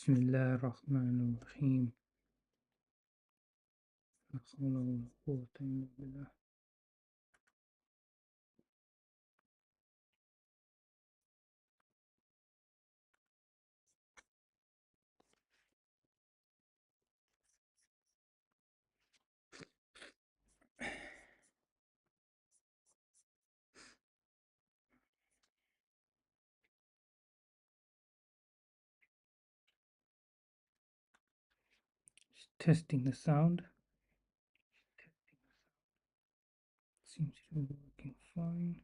بسم الله الرحمن الرحيم. لا حول ولا قوة إلا بالله. Just testing the sound. Seems to be working fine.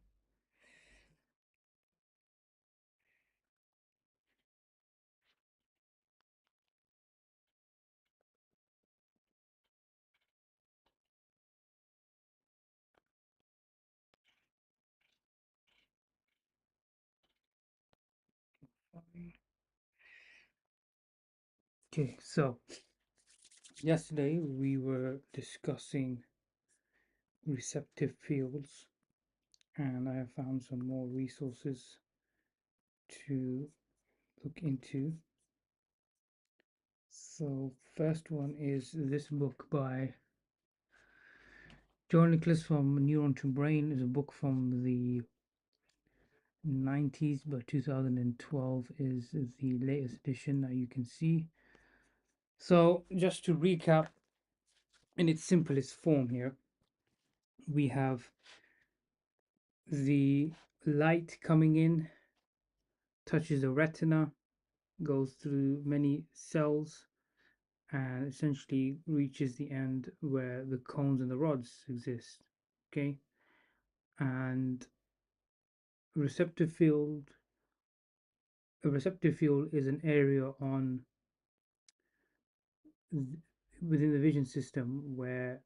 Okay, so yesterday we were discussing receptive fields, and I have found some more resources to look into. So, first one is this book by Nicholas from Neuron to Brain. Is a book from the 90s, but 2012 is the latest edition that you can see. So, just to recap in its simplest form here, we have the light coming in, touches the retina, goes through many cells, and essentially reaches the end where the cones and the rods exist. Okay, and receptive field a receptive field is an area on within the vision system where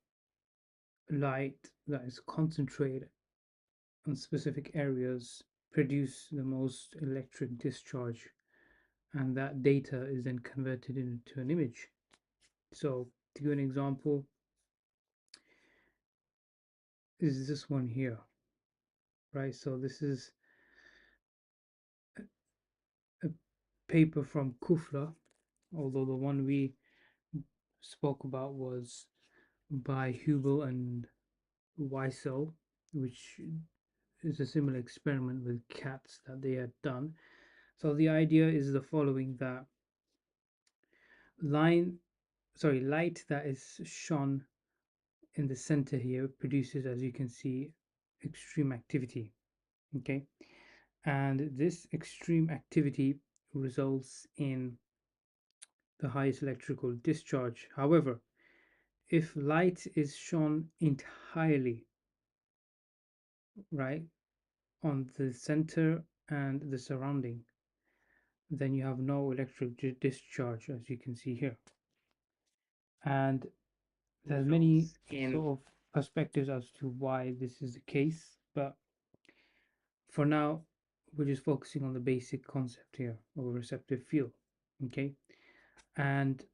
light that is concentrated on specific areas produce the most electric discharge, and that data is then converted into an image. So to give an example, is this one here, right? So this is a paper from Kufla, although the one we spoke about was by Hubel and Weissel, which is a similar experiment with cats that they had done. So the idea is the following: that light that is shone in the center here produces, as you can see, extreme activity. Okay, and this extreme activity results in the highest electrical discharge. However, if light is shone entirely right on the center and the surrounding, then you have no electric discharge, as you can see here. And there's many sort of perspectives as to why this is the case, but for now we're just focusing on the basic concept here of a receptive field. Okay, and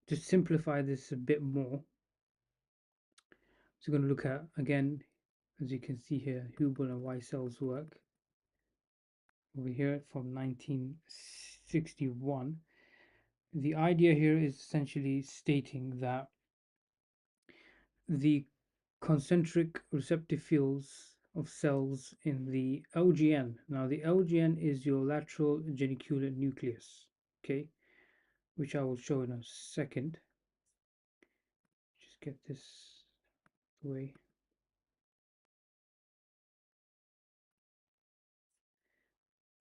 to simplify this a bit more, so we're going to look at, again, as you can see here, Hubel and Weissel's work over here from 1961. The idea here is essentially stating that the concentric receptive fields of cells in the LGN. Now, the LGN is your lateral geniculate nucleus, okay, which I will show in a second. Just get this away.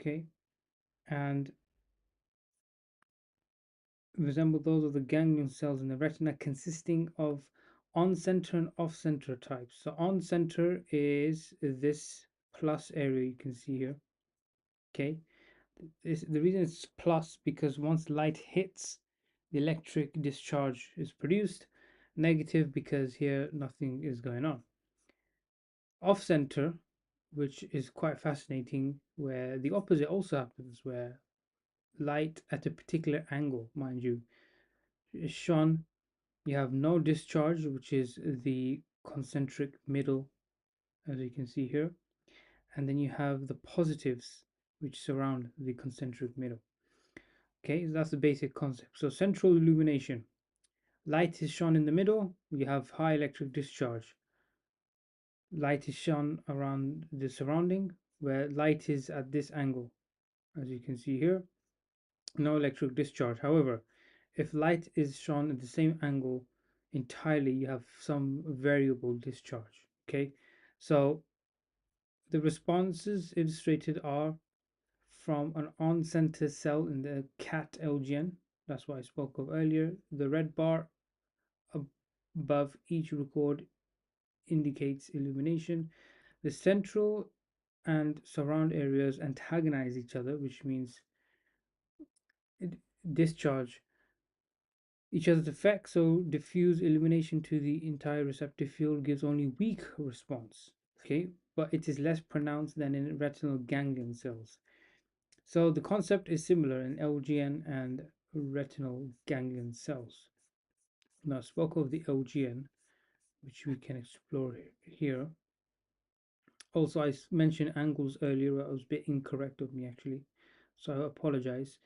Okay, and resemble those of the ganglion cells in the retina, consisting of on-center and off-center types. So on-center is this plus area you can see here. Okay, the reason it's plus because once light hits, the electric discharge is produced. Negative because here nothing is going on. Off center, which is quite fascinating, where the opposite also happens, where light at a particular angle, mind you, is shone. You have no discharge, which is the concentric middle, as you can see here, and then you have the positives, which surround the concentric middle. Okay, so that's the basic concept. So central illumination. Light is shone in the middle, you have high electric discharge. Light is shone around the surrounding, where light is at this angle, as you can see here, no electric discharge. However, if light is shone at the same angle entirely, you have some variable discharge. Okay, so the responses illustrated are from an on-center cell in the cat LGN. That's what I spoke of earlier. The red bar above each record indicates illumination. The central and surround areas antagonize each other, which means discharge each other's effect. So diffuse illumination to the entire receptive field gives only weak response. Okay, but it is less pronounced than in retinal ganglion cells. So the concept is similar in LGN and retinal ganglion cells. Now I spoke of the LGN, which we can explore here. Also, I mentioned angles earlier. That was a bit incorrect of me actually, so I apologize.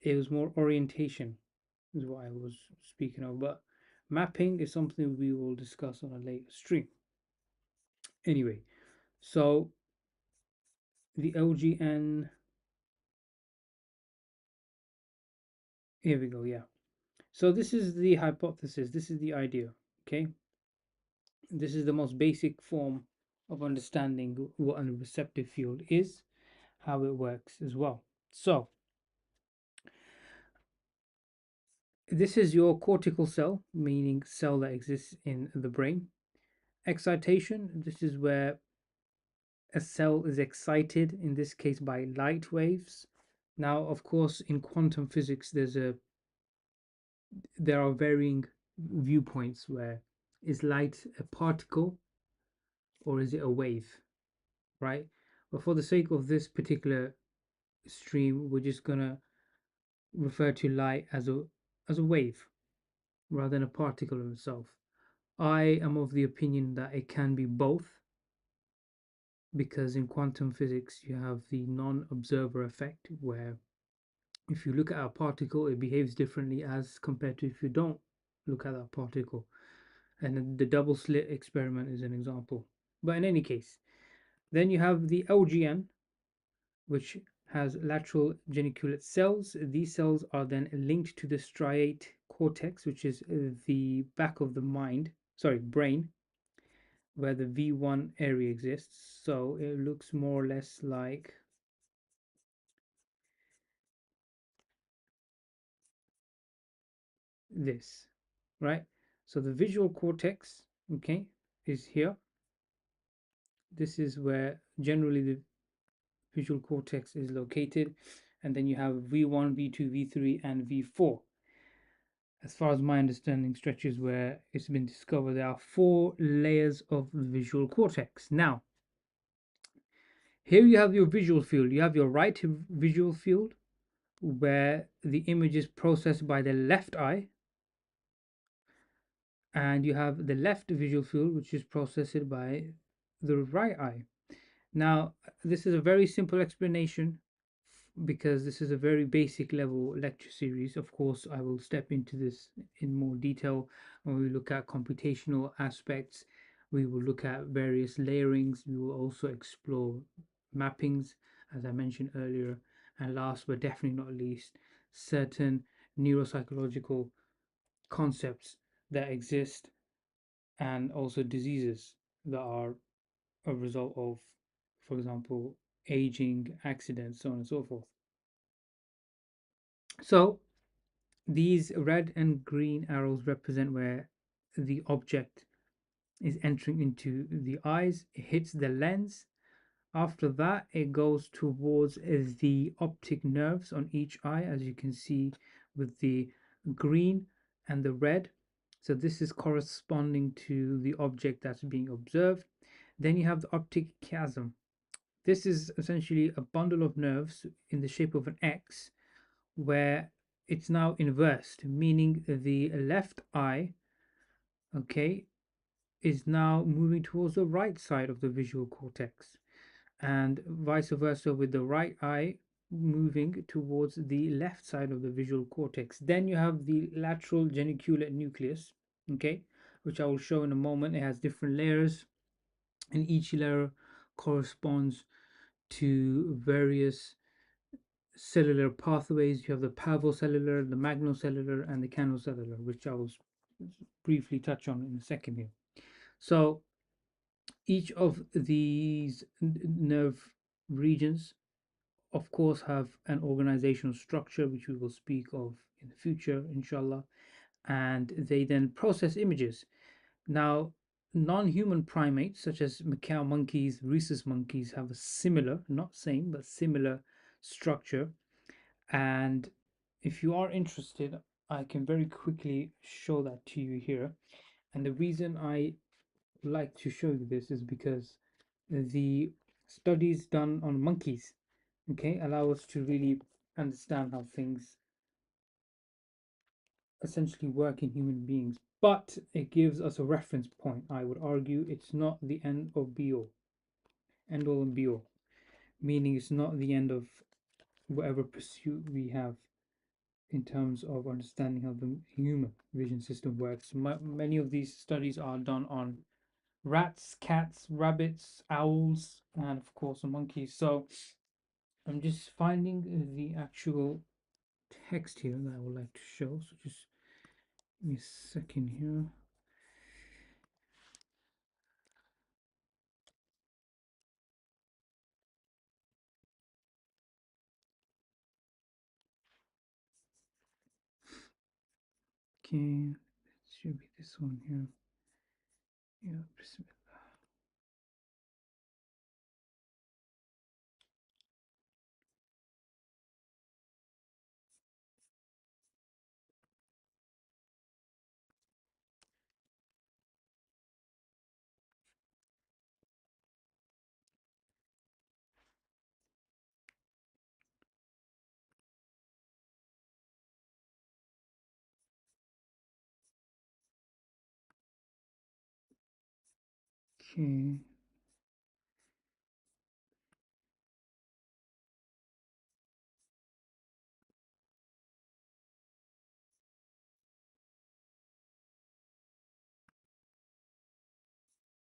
It was more orientation is what I was speaking of, but mapping is something we will discuss on a later stream. Anyway, so the LGN, here we go, yeah. So this is the hypothesis, this is the idea, okay? This is the most basic form of understanding what a receptive field is, how it works as well. So this is your cortical cell, meaning cell that exists in the brain. Excitation, this is where a cell is excited, in this case by light waves. Now, of course, in quantum physics, there are varying viewpoints where is light a particle or is it a wave, right? But for the sake of this particular stream, we're just gonna refer to light as a wave rather than a particle in itself. I am of the opinion that it can be both, because in quantum physics you have the non-observer effect, where if you look at a particle, it behaves differently as compared to if you don't look at that particle. And the double slit experiment is an example. But in any case, then you have the LGN, which has lateral geniculate cells. These cells are then linked to the striate cortex, which is the back of the brain, where the V1 area exists. So it looks more or less like this, right? So the visual cortex, okay, is here. This is where generally the visual cortex is located, and then you have V1, V2, V3, and V4. As far as my understanding stretches, where it's been discovered there are 4 layers of the visual cortex. Now, here you have your visual field. You have your right visual field, where the image is processed by the left eye, and you have the left visual field, which is processed by the right eye. Now, this is a very simple explanation because this is a very basic level lecture series. Of course, I will step into this in more detail when we look at computational aspects. We will look at various layerings. We will also explore mappings, as I mentioned earlier. And last but definitely not least, certain neuropsychological concepts that exist, and also diseases that are a result of, for example, aging, accidents, so on and so forth. So these red and green arrows represent where the object is entering into the eyes. It hits the lens. After that, it goes towards the optic nerves on each eye, as you can see with the green and the red. So this is corresponding to the object that's being observed. Then you have the optic chiasm. This is essentially a bundle of nerves in the shape of an X, where it's now inversed, meaning the left eye, okay, is now moving towards the right side of the visual cortex, and vice versa with the right eye. moving towards the left side of the visual cortex. Then you have the lateral geniculate nucleus, okay, which I will show in a moment. It has different layers, and each layer corresponds to various cellular pathways. You have the parvocellular, the magnocellular, and the canocellular, which I will briefly touch on in a second here. So each of these nerve regions, of course, have an organizational structure, which we will speak of in the future, inshallah, and they then process images. Now, non human primates, such as macaque monkeys, rhesus monkeys, have a similar, not same, but similar structure. And if you are interested, I can very quickly show that to you here. And the reason I like to show you this is because the studies done on monkeys, okay, allow us to really understand how things essentially work in human beings. But it gives us a reference point. I would argue it's not the end of be all, end all and be all, meaning it's not the end of whatever pursuit we have in terms of understanding how the human vision system works. Many of these studies are done on rats, cats, rabbits, owls, and of course monkeys. So I'm just finding the actual text here that I would like to show. So just give me a second here. Okay, it should be this one here. Yeah, okay.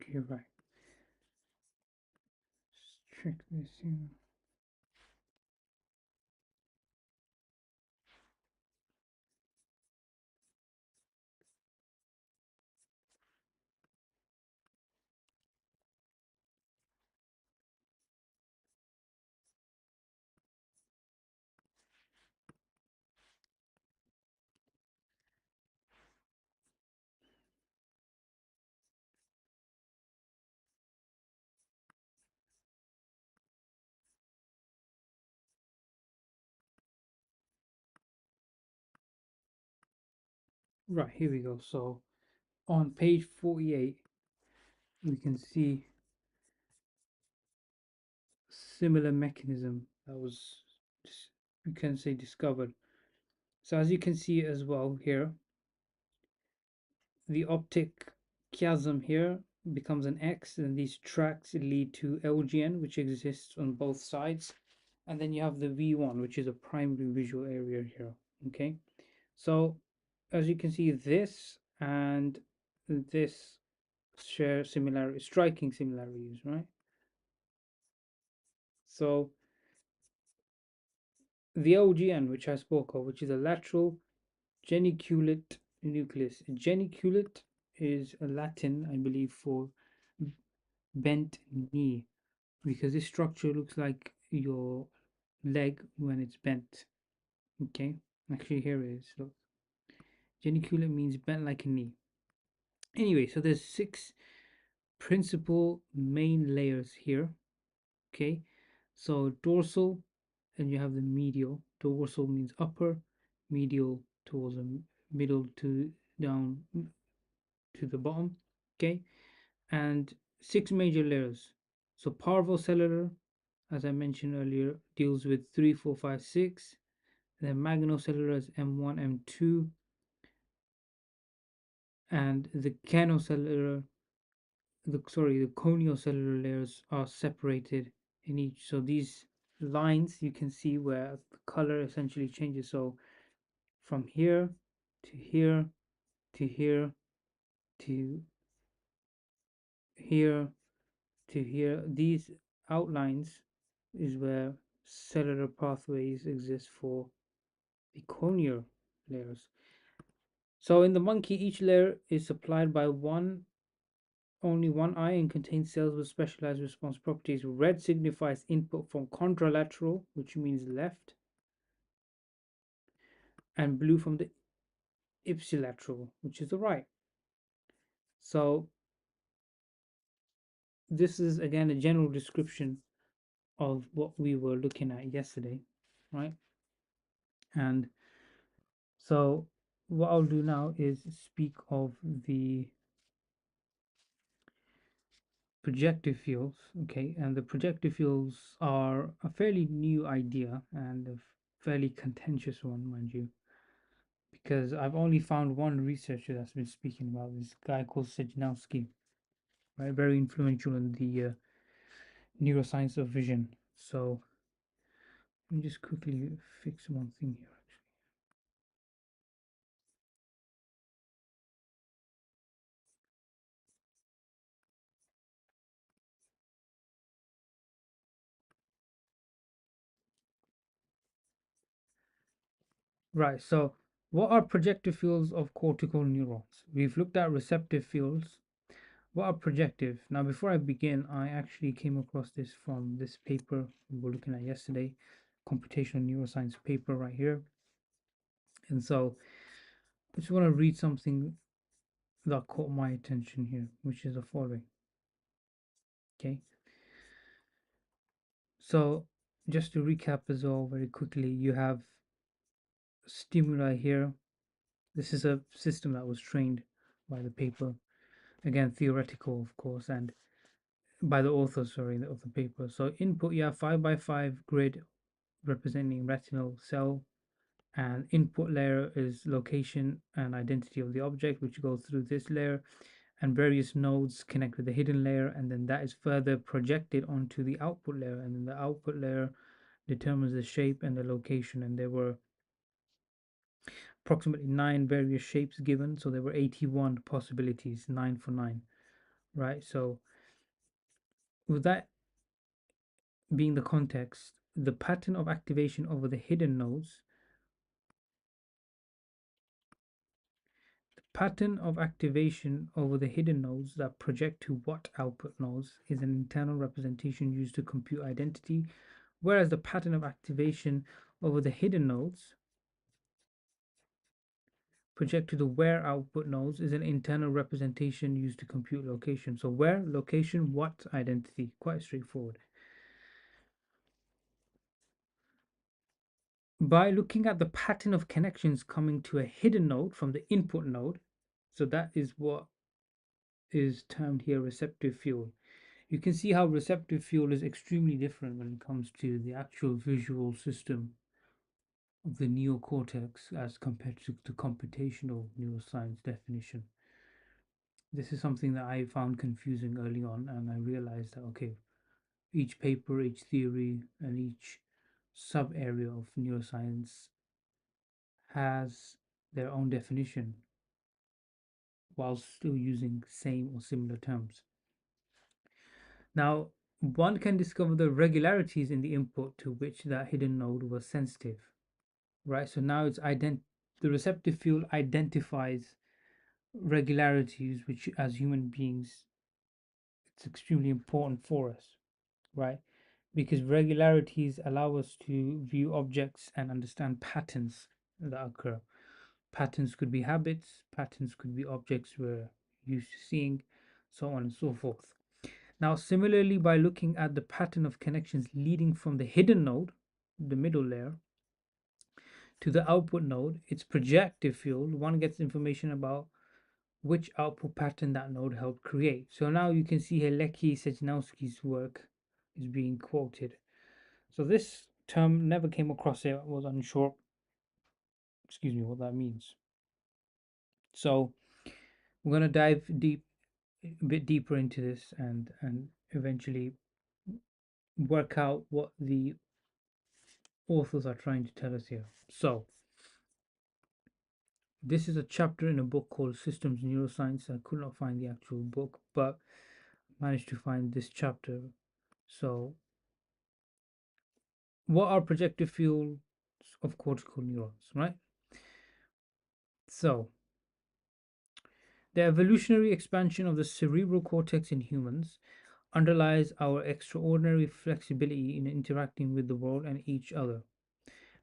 Okay, right. Let's check this here. Right, here we go. So on page 48, we can see similar mechanism that was, you can say, discovered. So as you can see as well here, the optic chiasm here becomes an X, and these tracks lead to LGN, which exists on both sides. And then you have the V1, which is a primary visual area here. Okay, so as you can see, this and this share similar, striking similarities, right? So the LGN, which I spoke of, which is a lateral geniculate nucleus. Geniculate is a Latin, I believe, for bent knee, because this structure looks like your leg when it's bent. Okay, actually, here it is. Look, geniculate means bent like a knee. Anyway, so there's six principal main layers here. Okay, so dorsal, and you have the medial. Dorsal means upper, medial towards the middle to down to the bottom. Okay, and six major layers. So parvocellular, as I mentioned earlier, deals with 3, 4, 5, 6. Then magnocellular is M1, M2, and the canocellular, the coniocellular layers are separated in each. So these lines, you can see where the color essentially changes. So from here to here to here to here to here, these outlines is where cellular pathways exist for the corneal layers. So in the monkey, each layer is supplied by only one eye and contains cells with specialized response properties. Red signifies input from contralateral, which means left, and blue from the ipsilateral, which is the right. So this is again a general description of what we were looking at yesterday, right? And so what I'll do now is speak of the projective fields, okay? And the projective fields are a fairly new idea and a fairly contentious one, mind you, because I've only found one researcher that's been speaking about this guy called Sejnowski, right? Very influential in the neuroscience of vision. So let me just quickly fix one thing here. Right, so what are projective fields of cortical neurons? We've looked at receptive fields. What are projective? Now, before I begin, I actually came across this from this paper we were looking at yesterday, computational neuroscience paper right here. And so I just want to read something that caught my attention here, which is the following. Okay, so just to recap as well very quickly, you have stimuli here. This is a system that was trained by the paper, again theoretical of course, and by the author, sorry, of the paper. So input, you have 5 by 5 grid representing retinal cell, and input layer is location and identity of the object, which goes through this layer, and various nodes connect with the hidden layer, and then that is further projected onto the output layer, and then the output layer determines the shape and the location. And there were approximately 9 various shapes given, so there were 81 possibilities, 9 for 9, right? So with that being the context, the pattern of activation over the hidden nodes, pattern of activation over the hidden nodes that project to what output nodes is an internal representation used to compute identity, whereas the pattern of activation over the hidden nodes project to the where output nodes is an internal representation used to compute location. So where, location, what, identity. Quite straightforward. By looking at the pattern of connections coming to a hidden node from the input node, so that is what is termed here receptive field. You can see how receptive field is extremely different when it comes to the actual visual system of the neocortex as compared to the computational neuroscience definition. This is something that I found confusing early on, and I realized that okay, each paper, each theory, and each sub area of neuroscience has their own definition while still using same or similar terms. Now, one can discover the regularities in the input to which that hidden node was sensitive, right? So now the receptive field identifies regularities, which as human beings, it's extremely important for us, right? Because regularities allow us to view objects and understand patterns that occur. Patterns could be habits, patterns could be objects we're used to seeing, so on and so forth. Now, similarly, by looking at the pattern of connections leading from the hidden node, the middle layer, to the output node, its projective field, one gets information about which output pattern that node helped create. So now you can see here Lecky Sejnowski's work is being quoted. So this term never came across it, was unsure, excuse me, what that means. So we're going to dive a bit deeper into this and eventually work out what the authors are trying to tell us here. So, this is a chapter in a book called Systems Neuroscience. I could not find the actual book, but managed to find this chapter. So, what are projective fields of cortical neurons, right? So, the evolutionary expansion of the cerebral cortex in humans underlies our extraordinary flexibility in interacting with the world and each other.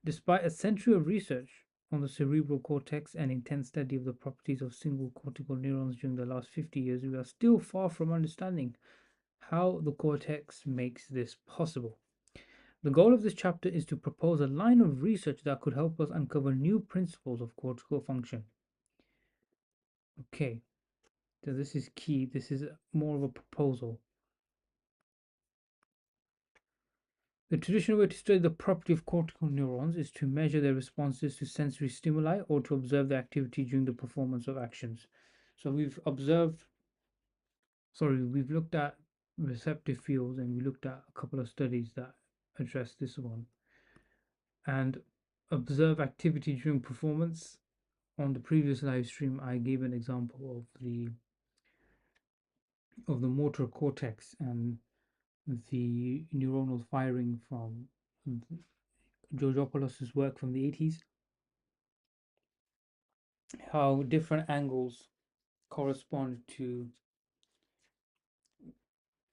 Despite a century of research on the cerebral cortex and intense study of the properties of single cortical neurons during the last 50 years, we are still far from understanding how the cortex makes this possible. The goal of this chapter is to propose a line of research that could help us uncover new principles of cortical function. Okay, so this is key. This is more of a proposal. The traditional way to study the property of cortical neurons is to measure their responses to sensory stimuli or to observe their activity during the performance of actions. So we've looked at receptive fields and we looked at a couple of studies that address this one. And observe activity during performance. On the previous live stream, I gave an example of the motor cortex and the neuronal firing from Georgopoulos' work from the 80s, how different angles correspond to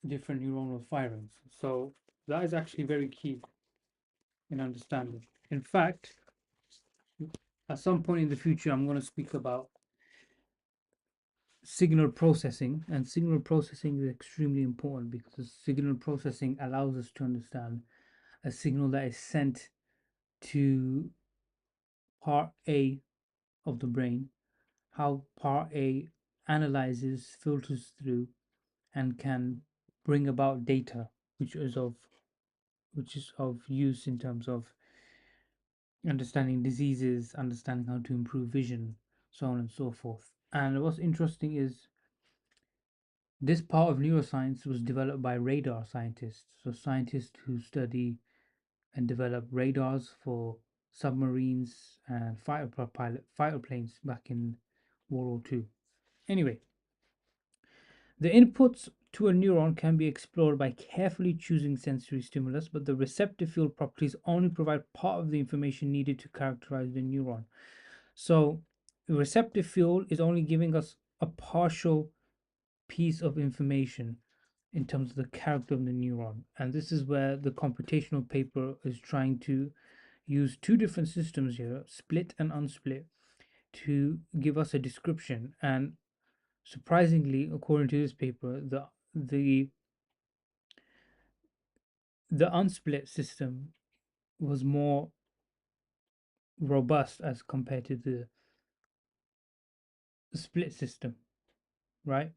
different neuronal firings. So that is actually very key in understanding. In fact, at some point in the future, I'm going to speak about signal processing, and signal processing is extremely important because signal processing allows us to understand a signal that is sent to part A of the brain, how part A analyzes, filters through, and can bring about data which is of use in terms of understanding diseases, understanding how to improve vision, so on and so forth. And what's interesting is this part of neuroscience was developed by radar scientists, so scientists who study and develop radars for submarines and fighter planes back in World War II. Anyway, the inputs to a neuron can be explored by carefully choosing sensory stimulus, but the receptive field properties only provide part of the information needed to characterize the neuron. So, the receptive field is only giving us a partial piece of information in terms of the character of the neuron. And this is where the computational paper is trying to use two different systems here, split and unsplit, to give us a description. And surprisingly, according to this paper, the the unsplit system was more robust as compared to the split system, right?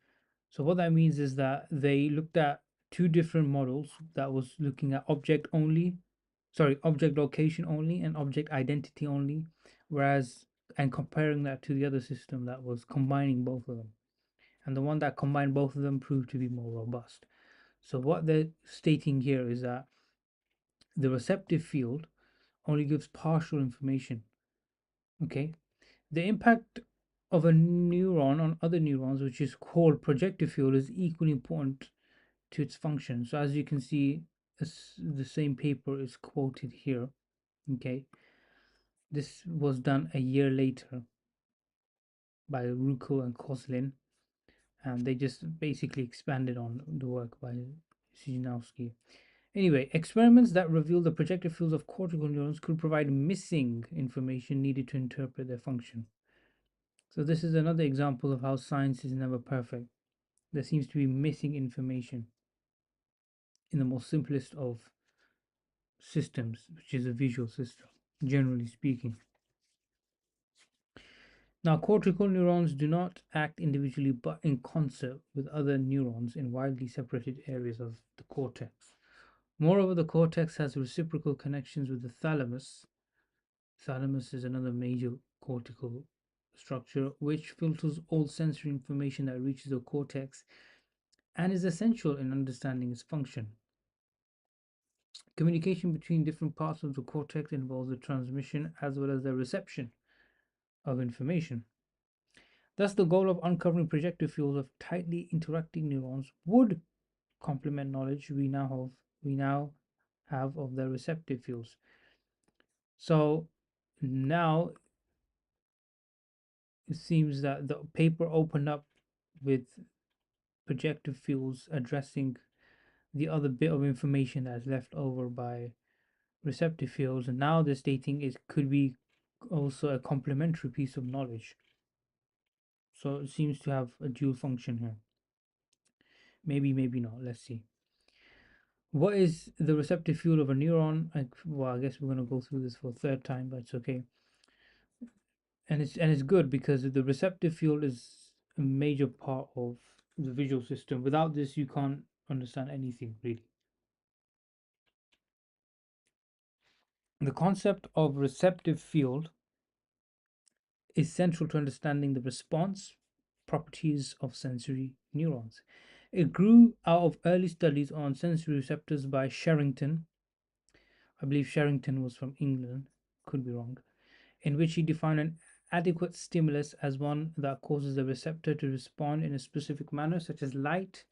So what that means is that they looked at two different models that was looking at object location only and object identity only, whereas and comparing that to the other system that was combining both of them. And the one that combined both of them proved to be more robust. So what they're stating here is that the receptive field only gives partial information. Okay. The impact of a neuron on other neurons, which is called projective field, is equally important to its function. So as you can see, the same paper is quoted here. Okay, this was done a year later by Ruckel and Koslin, and they just basically expanded on the work by Szymanowski. Anyway, experiments that reveal the projective fields of cortical neurons could provide missing information needed to interpret their function. So this is another example of how science is never perfect. There seems to be missing information in the most simplest of systems, which is a visual system, generally speaking. Now, cortical neurons do not act individually but in concert with other neurons in widely separated areas of the cortex. Moreover, the cortex has reciprocal connections with the thalamus. Thalamus is another major cortical structure which filters all sensory information that reaches the cortex and is essential in understanding its function. Communication between different parts of the cortex involves the transmission as well as the reception of information. Thus, the goal of uncovering projective fields of tightly interacting neurons would complement knowledge we now have of the receptive fields. So now it seems that the paper opened up with projective fields addressing the other bit of information that's left over by receptive fields, and now they're stating it could be also a complementary piece of knowledge. So it seems to have a dual function here. Maybe, maybe not. Let's see. What is the receptive field of a neuron? Well, I guess we're going to go through this for a third time, but it's okay. And it's good because the receptive field is a major part of the visual system. Without this, you can't understand anything really. The concept of receptive field is central to understanding the response properties of sensory neurons. It grew out of early studies on sensory receptors by Sherrington. I believe Sherrington was from England, could be wrong, in which he defined an adequate stimulus as one that causes the receptor to respond in a specific manner, such as light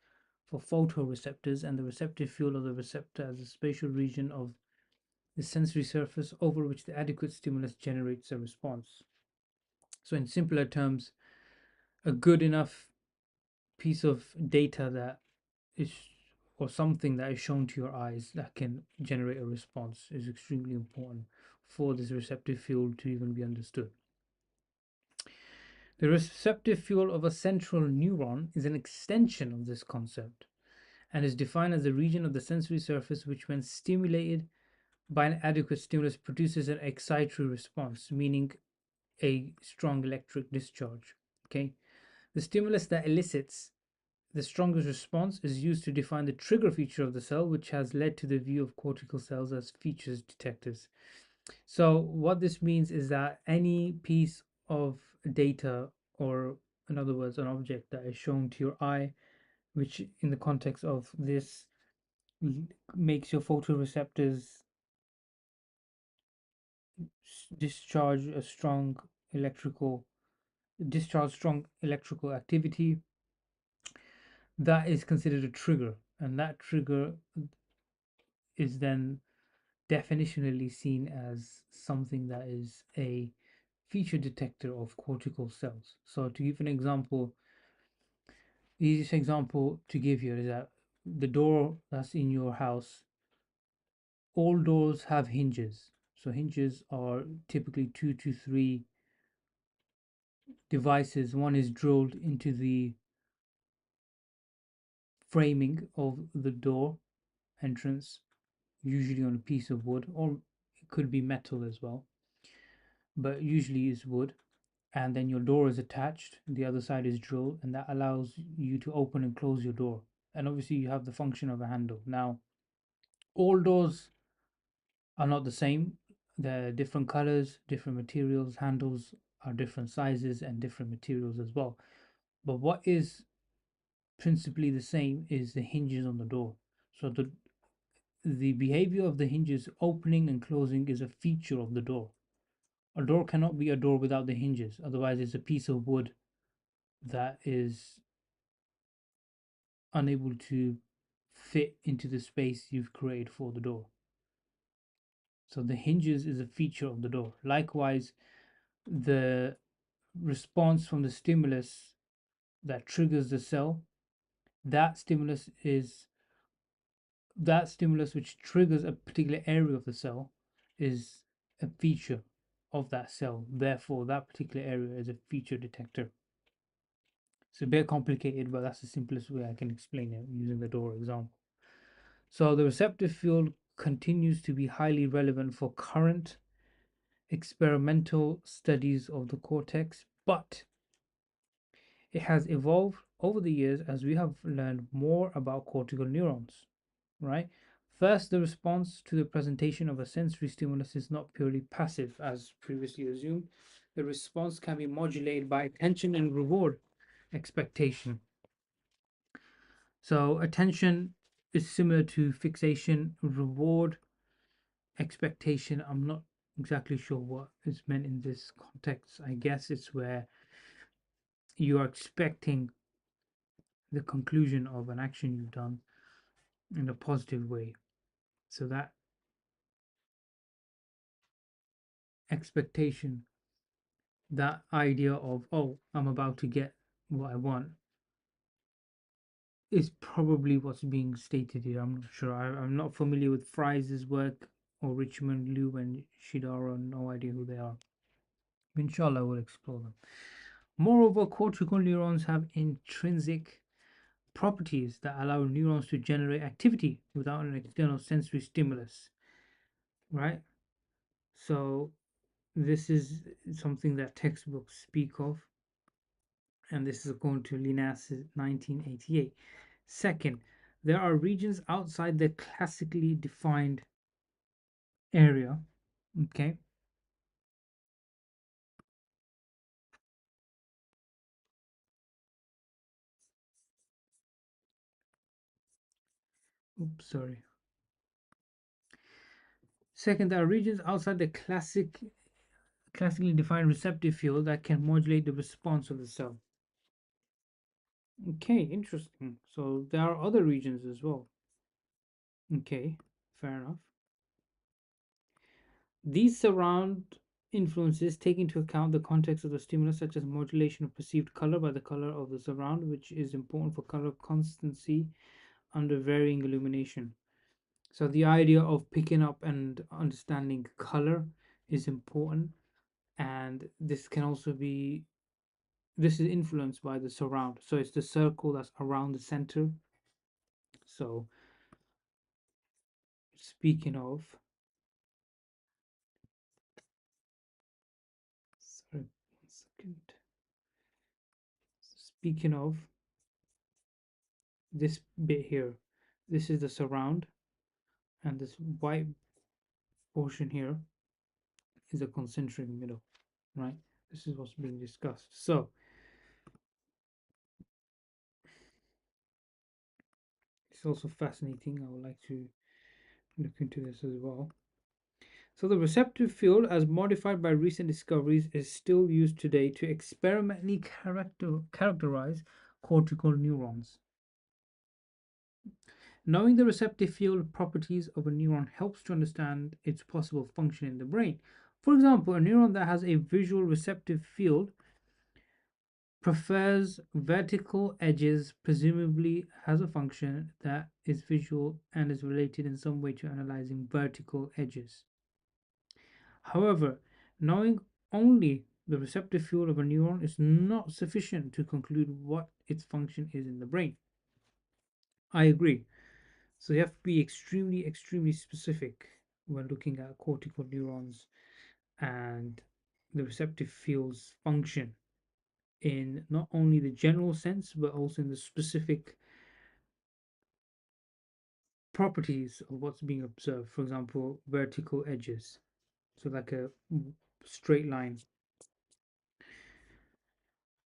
for photoreceptors, and the receptive field of the receptor as a spatial region of the sensory surface over which the adequate stimulus generates a response. So, in simpler terms, a good enough piece of data that is or something that is shown to your eyes that can generate a response is extremely important for this receptive field to even be understood. The receptive field of a central neuron is an extension of this concept and is defined as the region of the sensory surface which, when stimulated by an adequate stimulus, produces an excitatory response, meaning a strong electric discharge. Okay, the stimulus that elicits the strongest response is used to define the trigger feature of the cell, which has led to the view of cortical cells as features detectors. So, what this means is that any piece of data, or in other words, an object that is shown to your eye, which in the context of this makes your photoreceptors discharge a strong electrical strong electrical activity, that is considered a trigger, and that trigger is then definitionally seen as something that is a feature detector of cortical cells. So, to give an example, the easiest example to give here is that the door that's in your house, all doors have hinges. So, hinges are typically two to three devices. One is drilled into the framing of the door entrance, usually on a piece of wood, or it could be metal as well, but usually is wood. And then your door is attached, the other side is drilled, and that allows you to open and close your door. And obviously, you have the function of a handle. Now, all doors are not the same, they're different colors, different materials, handles are different sizes and different materials as well. But what is principally the same is the hinges on the door. So, the behavior of the hinges opening and closing is a feature of the door. A door cannot be a door without the hinges, otherwise, it's a piece of wood that is unable to fit into the space you've created for the door. So the hinges is a feature of the door. Likewise, the response from the stimulus that triggers the cell, that stimulus is that stimulus which triggers a particular area of the cell is a feature of that cell. Therefore, that particular area is a feature detector. It's a bit complicated, but that's the simplest way I can explain it using the door example. So the receptive field continues to be highly relevant for current experimental studies of the cortex, but it has evolved over the years as we have learned more about cortical neurons, right? First, the response to the presentation of a sensory stimulus is not purely passive, as previously assumed. The response can be modulated by attention and reward expectation. So, attention is similar to fixation, reward, expectation. I'm not exactly sure what is meant in this context. I guess it's where you are expecting the conclusion of an action you've done in a positive way. So that expectation, that idea of, oh, I'm about to get what I want, is probably what's being stated here. I'm not sure. I'm not familiar with Fry's work or Richmond, Liu, and Shidara. No idea who they are. Inshallah, we'll explore them. Moreover, cortical neurons have intrinsic properties that allow neurons to generate activity without an external sensory stimulus, right? So, this is something that textbooks speak of, and this is according to Linnaeus 1988. Second, there are regions outside the classically defined area. Okay. Oops, sorry. Second, there are regions outside the classically defined receptive field that can modulate the response of the cell. Okay, interesting. So there are other regions as well. Okay, fair enough. These surround influences take into account the context of the stimulus, such as modulation of perceived color by the color of the surround, which is important for color constancy under varying illumination. So the idea of picking up and understanding color is important, and this is influenced by the surround. So it's the circle that's around the center. So speaking of, sorry, 1 second. Speaking of this bit here, this is the surround, and this white portion here is a concentric middle, right? This is what's being discussed. So it's also fascinating. I would like to look into this as well. So the receptive field, as modified by recent discoveries, is still used today to experimentally characterize cortical neurons. Knowing the receptive field properties of a neuron helps to understand its possible function in the brain. For example, a neuron that has a visual receptive field prefers vertical edges, presumably has a function that is visual and is related in some way to analyzing vertical edges. However, knowing only the receptive field of a neuron is not sufficient to conclude what its function is in the brain. I agree. So you have to be extremely, extremely specific when looking at cortical neurons and the receptive field's function in not only the general sense but also in the specific properties of what's being observed. For example, vertical edges, so like a straight line.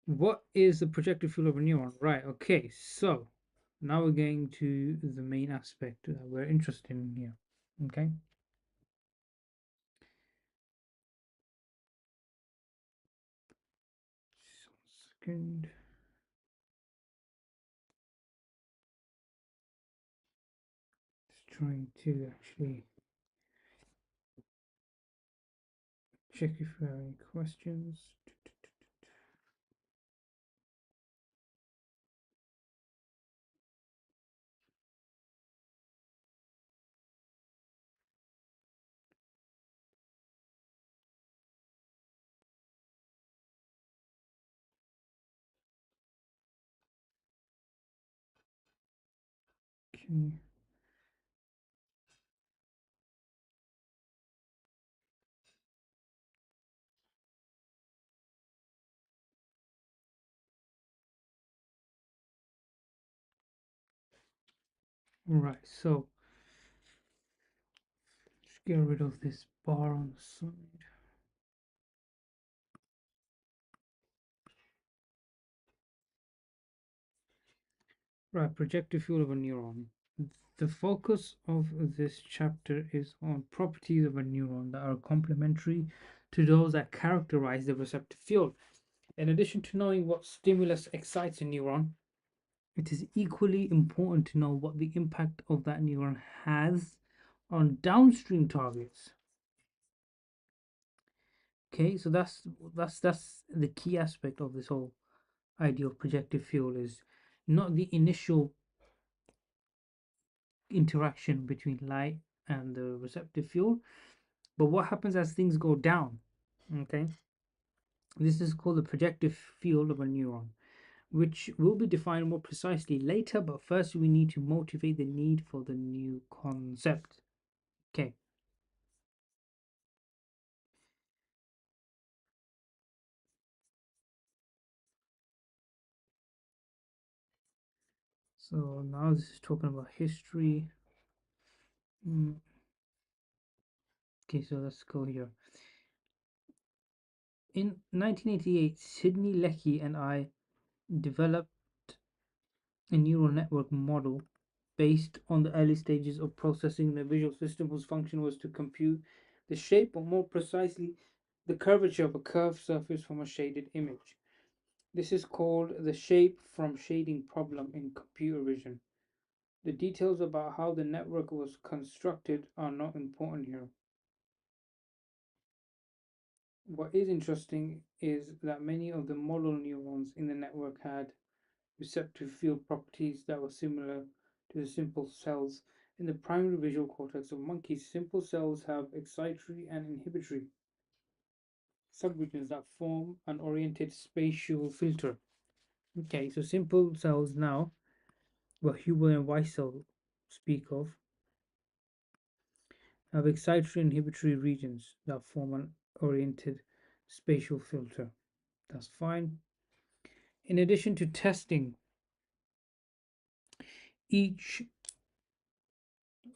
What is the projective field of a neuron? Right, okay, so now we're going to the main aspect that we're interested in here. Okay, just 1 second. Just trying to actually check if there are any questions. Okay. Right, so let's get rid of this bar on the side. Right, projective field of a neuron. The focus of this chapter is on properties of a neuron that are complementary to those that characterize the receptive field. In addition to knowing what stimulus excites a neuron, it is equally important to know what the impact of that neuron has on downstream targets. Okay, so that's the key aspect of this whole idea of projective field is not the initial interaction between light and the receptive field, but what happens as things go down. Okay, this is called the projective field of a neuron, which will be defined more precisely later, but first we need to motivate the need for the new concept. Okay, so now this is talking about history. Mm, okay, so let's go here. In 1988, Sidney Leckie and I developed a neural network model based on the early stages of processing the visual system whose function was to compute the shape, or more precisely, the curvature of a curved surface from a shaded image. This is called the shape from shading problem in computer vision. The details about how the network was constructed are not important here. What is interesting is that many of the model neurons in the network had receptive field properties that were similar to the simple cells in the primary visual cortex of monkeys. Simple cells have excitatory and inhibitory subregions that form an oriented spatial filter. Okay, so simple cells now, what Huber and Weissel speak of, have excitatory and inhibitory regions that form an oriented spatial filter. That's fine. In addition to testing each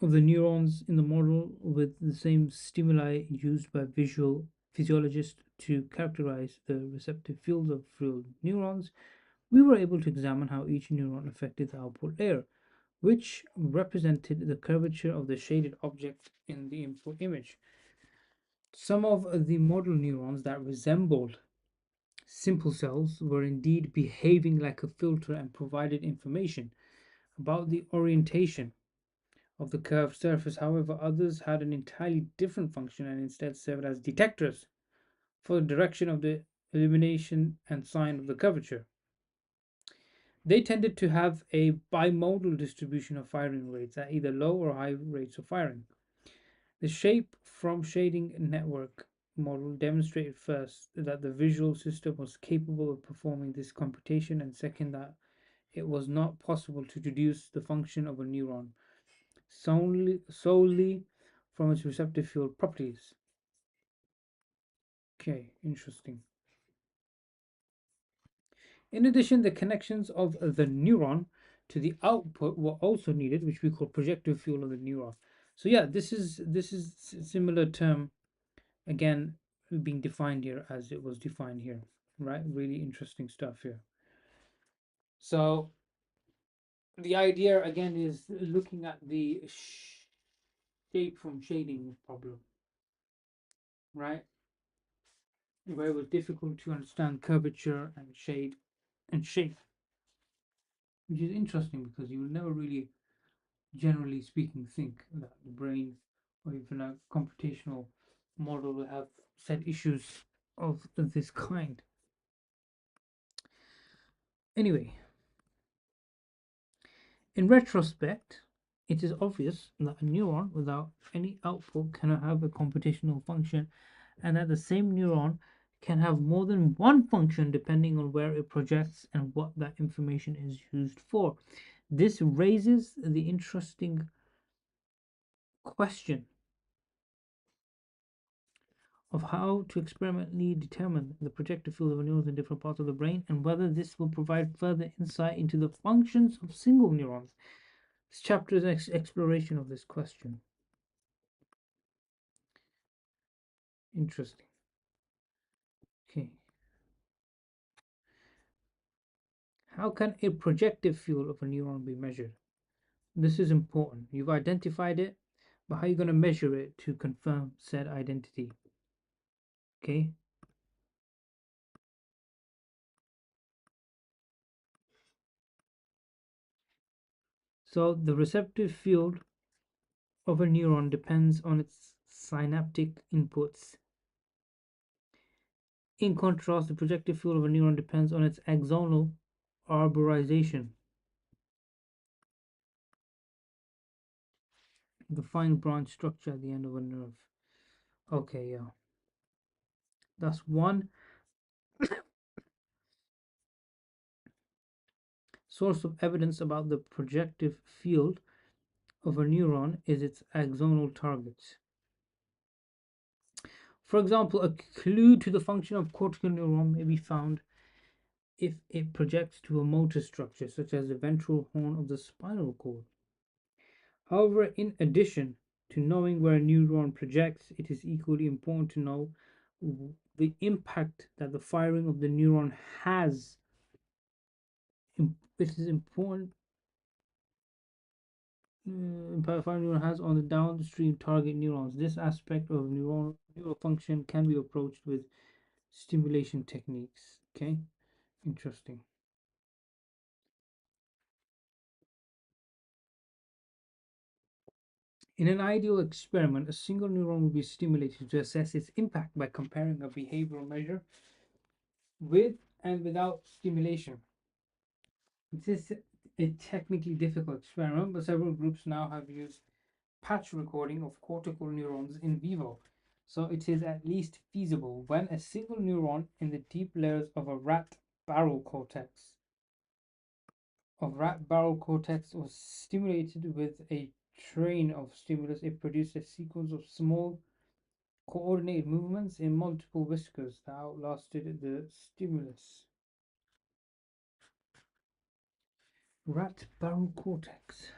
of the neurons in the model with the same stimuli used by visual physiologists to characterize the receptive fields of real neurons, we were able to examine how each neuron affected the output layer, which represented the curvature of the shaded object in the input image. Some of the model neurons that resembled simple cells were indeed behaving like a filter and provided information about the orientation of the curved surface. However, others had an entirely different function and instead served as detectors for the direction of the illumination and sign of the curvature. They tended to have a bimodal distribution of firing rates at either low or high rates of firing. The shape from shading network model demonstrated first that the visual system was capable of performing this computation, and second, that it was not possible to deduce the function of a neuron solely from its receptive field properties. Okay, interesting. In addition, the connections of the neuron to the output were also needed, which we call projective field of the neuron. So yeah, this is similar term again being defined here as it was defined here, right? Really interesting stuff here. So the idea again is looking at the shape from shading problem, right? Where it was difficult to understand curvature and shade and shape, which is interesting because you will never really, generally speaking, think that the brain or even a computational model will have set issues of this kind. Anyway, in retrospect, it is obvious that a neuron without any output cannot have a computational function, and that the same neuron can have more than one function depending on where it projects and what that information is used for. This raises the interesting question of how to experimentally determine the projective field of neurons in different parts of the brain, and whether this will provide further insight into the functions of single neurons. This chapter is an exploration of this question. Interesting. Okay. How can a projective field of a neuron be measured? This is important. You've identified it, but how are you going to measure it to confirm said identity? Okay. So the receptive field of a neuron depends on its synaptic inputs. In contrast, the projective field of a neuron depends on its axonal arborization, the fine branch structure at the end of a nerve. Okay, yeah. That's one source of evidence about the projective field of a neuron is its axonal targets. For example, a clue to the function of cortical neuron may be found if it projects to a motor structure, such as the ventral horn of the spinal cord. However, in addition to knowing where a neuron projects, it is equally important to know the impact that the firing of the neuron has. It is important impact firing neuron has on the downstream target neurons. This aspect of neural function can be approached with stimulation techniques. Okay, interesting. In an ideal experiment, a single neuron will be stimulated to assess its impact by comparing a behavioral measure with and without stimulation. This is a technically difficult experiment, but several groups now have used patch recording of cortical neurons in vivo, so it is at least feasible. When a single neuron in the deep layers of a rat barrel cortex was stimulated with a train of stimulus, it produced a sequence of small coordinated movements in multiple whiskers that outlasted the stimulus. Rat barrel cortex.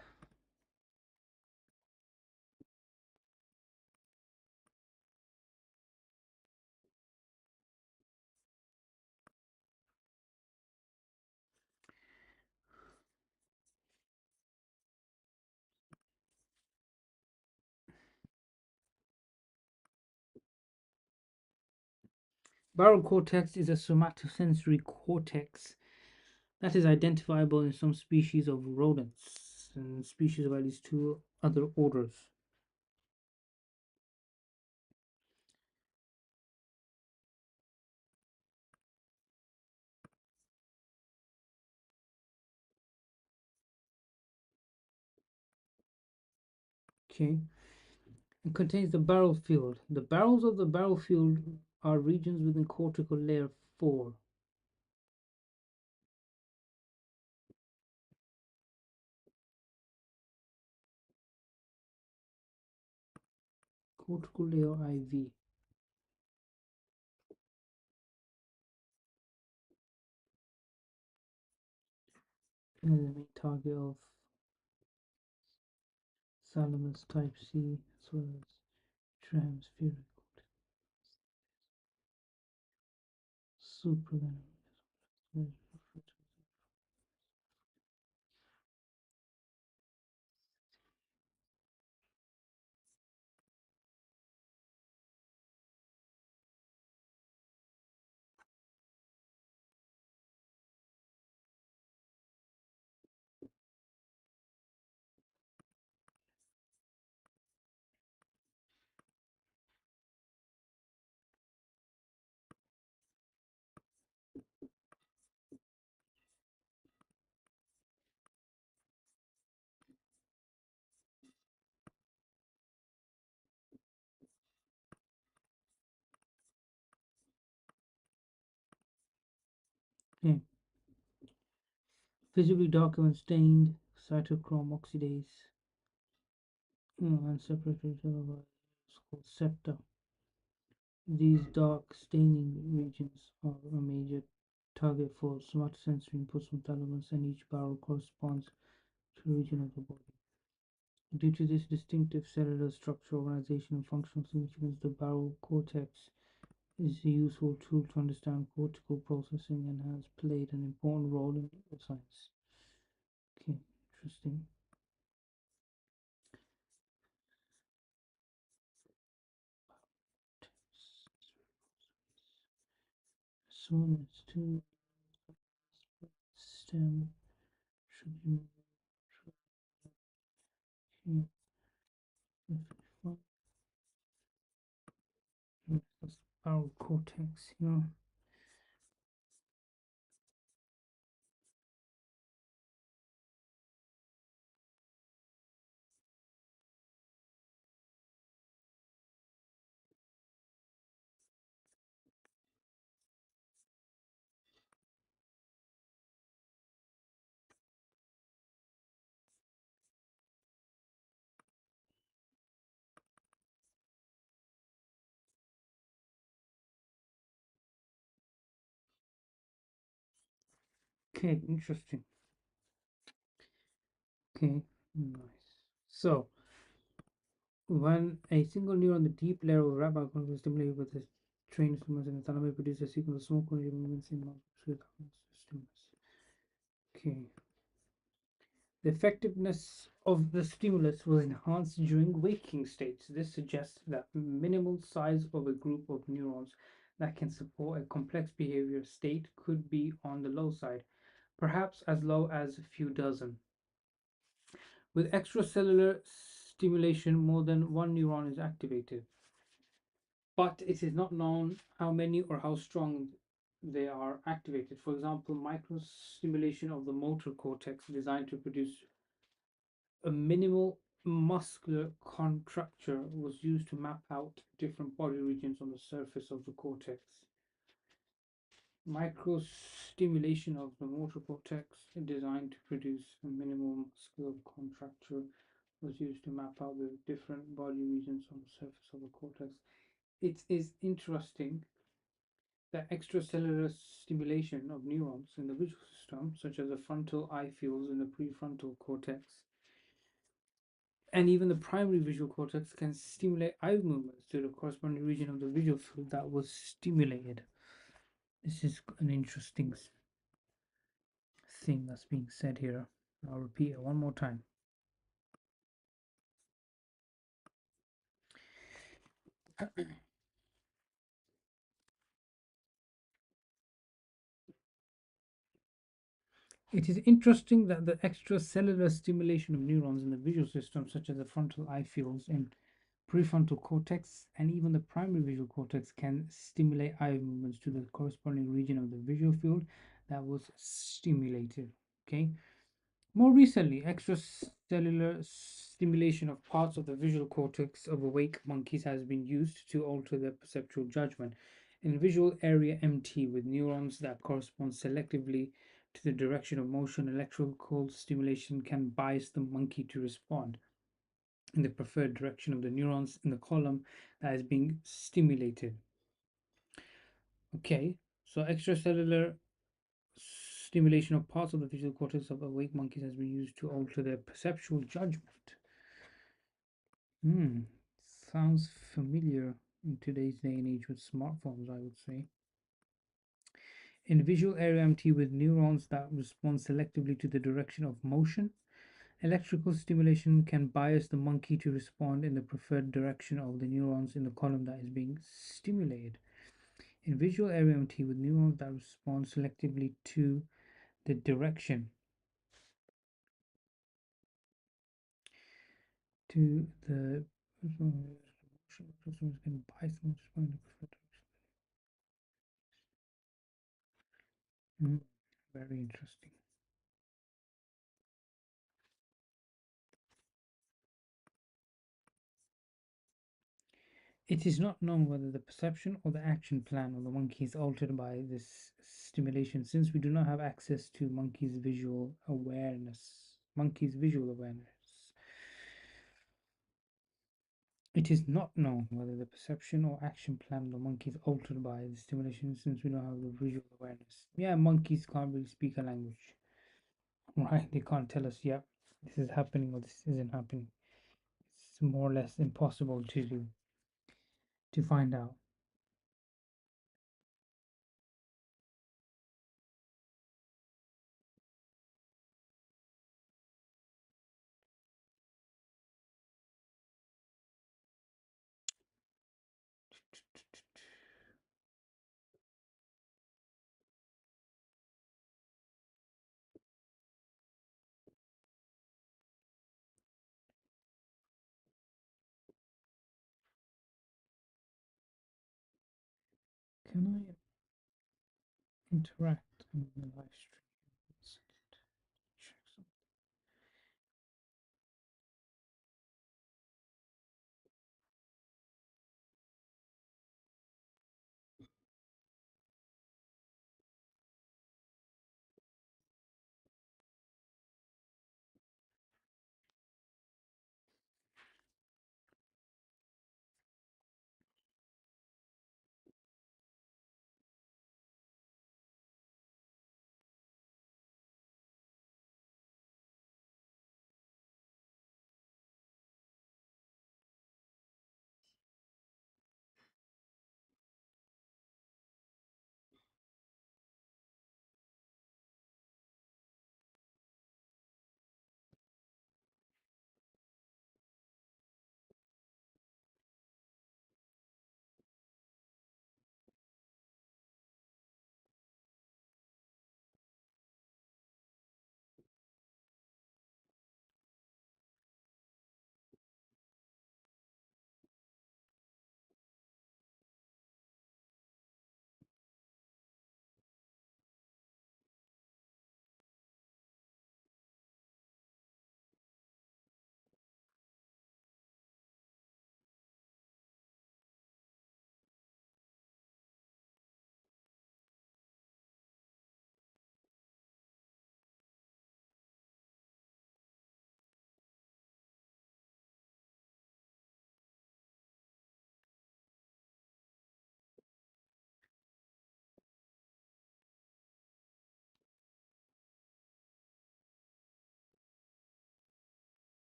Barrel cortex is a somatosensory cortex that is identifiable in some species of rodents and species of at least two other orders. Okay, it contains the barrel field. The barrels of the barrel field are regions within cortical layer 4. Cortical layer IV. And the main target of thalamus type C as well as transpheric supranuclear. Okay. Visibly darker when stained, cytochrome oxidase, and separated by called septa. These dark staining regions are a major target for somatosensory inputs from thalamus, and each barrel corresponds to a region of the body. Due to this distinctive cellular structure, organization, and functional significance, the barrel cortex is a useful tool to understand cortical processing and has played an important role in neuroscience. Okay, interesting. So it's to stem should be spiral cortex here. Okay, interesting. Okay, nice. So when a single neuron, the deep layer of rapid is stimulated with a train of stimulus in the thalamus, produces a sequence of small quantity movements in multiple stimulus. Okay. The effectiveness of the stimulus was enhanced during waking states. This suggests that minimal size of a group of neurons that can support a complex behavior state could be on the low side, perhaps as low as a few dozen. With extracellular stimulation, more than one neuron is activated, but it is not known how many or how strong they are activated. For example, microstimulation of the motor cortex designed to produce a minimal muscular contracture was used to map out different body regions on the surface of the cortex. Microstimulation of the motor cortex, designed to produce a minimal muscular contracture, was used to map out the different body regions on the surface of the cortex. It is interesting that extracellular stimulation of neurons in the visual system, such as the frontal eye fields in the prefrontal cortex, and even the primary visual cortex, can stimulate eye movements to the corresponding region of the visual field that was stimulated. This is an interesting thing that's being said here. I'll repeat it one more time. It is interesting that the extracellular stimulation of neurons in the visual system, such as the frontal eye fields and prefrontal cortex, and even the primary visual cortex, can stimulate eye movements to the corresponding region of the visual field that was stimulated. Okay. More recently, extracellular stimulation of parts of the visual cortex of awake monkeys has been used to alter their perceptual judgment. In visual area MT, with neurons that correspond selectively to the direction of motion, electrical stimulation can bias the monkey to respond in the preferred direction of the neurons in the column that is being stimulated. Okay, so extracellular stimulation of parts of the visual cortex of awake monkeys has been used to alter their perceptual judgment. Hmm, sounds familiar in today's day and age with smartphones, I would say. In visual area MT, with neurons that respond selectively to the direction of motion, electrical stimulation can bias the monkey to respond in the preferred direction of the neurons in the column that is being stimulated. In visual area MT, with neurons that respond selectively to the direction to the can bias them to respond in the preferred direction. Very interesting. It is not known whether the perception or the action plan of the monkey is altered by this stimulation, since we do not have access to monkey's visual awareness. It is not known whether the perception or action plan of the monkey is altered by the stimulation, since we don't have the visual awareness. Yeah, monkeys can't really speak a language, right? They can't tell us, yep, this is happening or this isn't happening. It's more or less impossible to do, to find out. Can I interact in the live stream? Let's check something.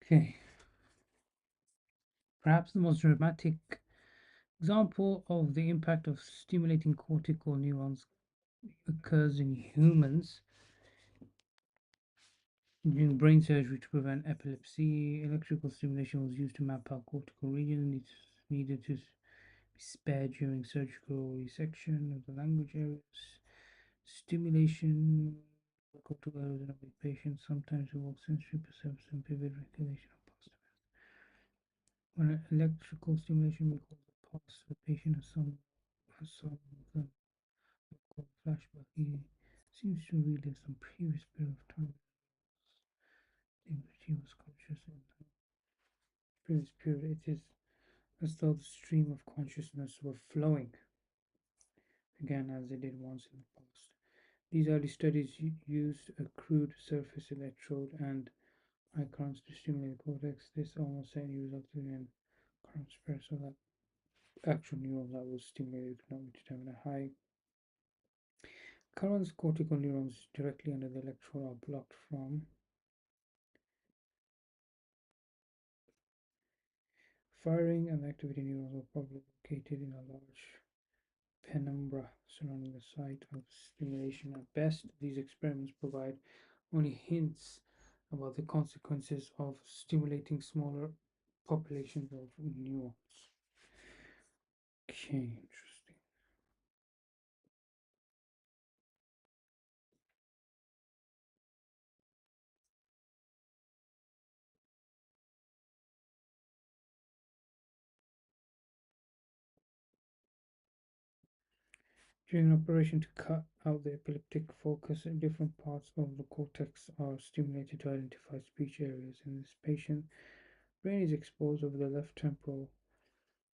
Okay, perhaps the most dramatic example of the impact of stimulating cortical neurons occurs in humans during brain surgery to prevent epilepsy. Electrical stimulation was used to map out cortical regions needed to be spared during surgical resection of the language areas. Stimulation cortical areas in every patient sometimes involves sensory perception and vivid recollection of past events. When electrical stimulation recalls the past, the patient has some of them called flashback. He seems to relive some previous period of time in which he was conscious in the previous period. It is as though the stream of consciousness were flowing again as they did once in the past. These early studies used a crude surface electrode and eye currents to stimulate the cortex. This almost certainly resulted in current spread, so that actual neurons that was stimulated could not be determined. High currents cortical neurons directly under the electrode are blocked from firing, and the activating neurons were probably located in a large penumbra surrounding the site of stimulation. At best, these experiments provide only hints about the consequences of stimulating smaller populations of neurons. Okay, interesting. During an operation to cut out the epileptic focus, different parts of the cortex are stimulated to identify speech areas. In this patient, brain is exposed over the left temporal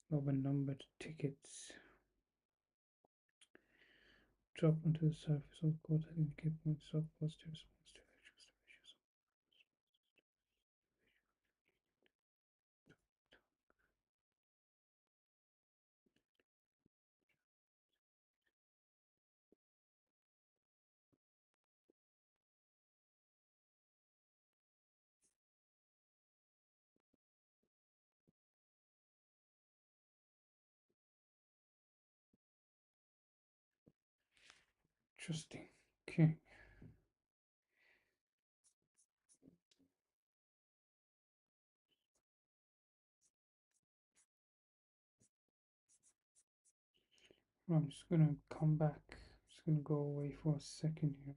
lobe and numbered tickets drop onto the surface of the cortex indicate points of positive response to electrical stimulation. Interesting. Okay. I'm just gonna come back. I'm just gonna go away for a second here.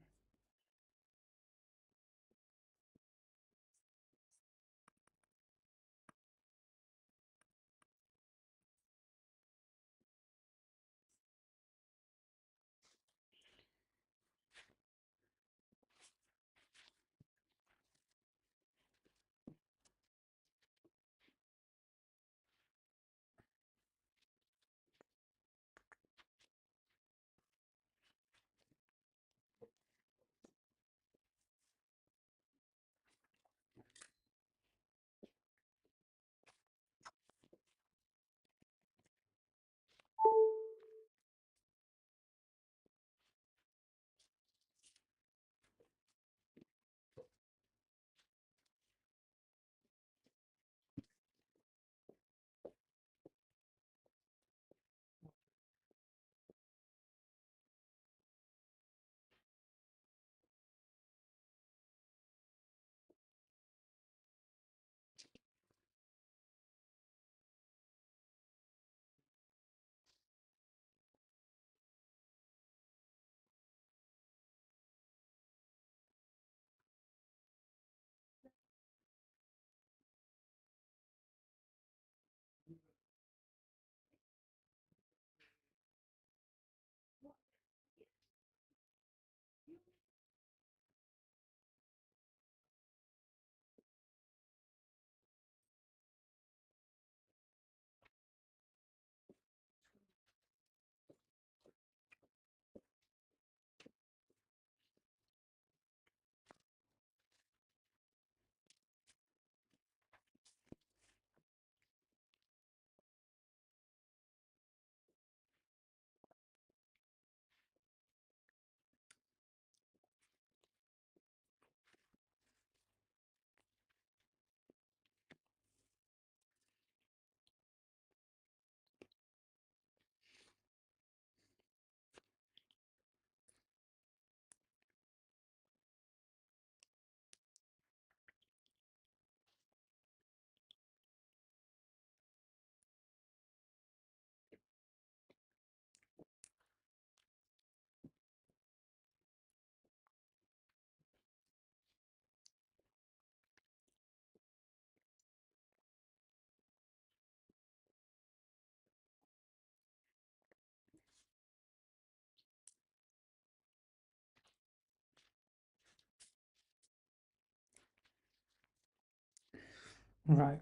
Right.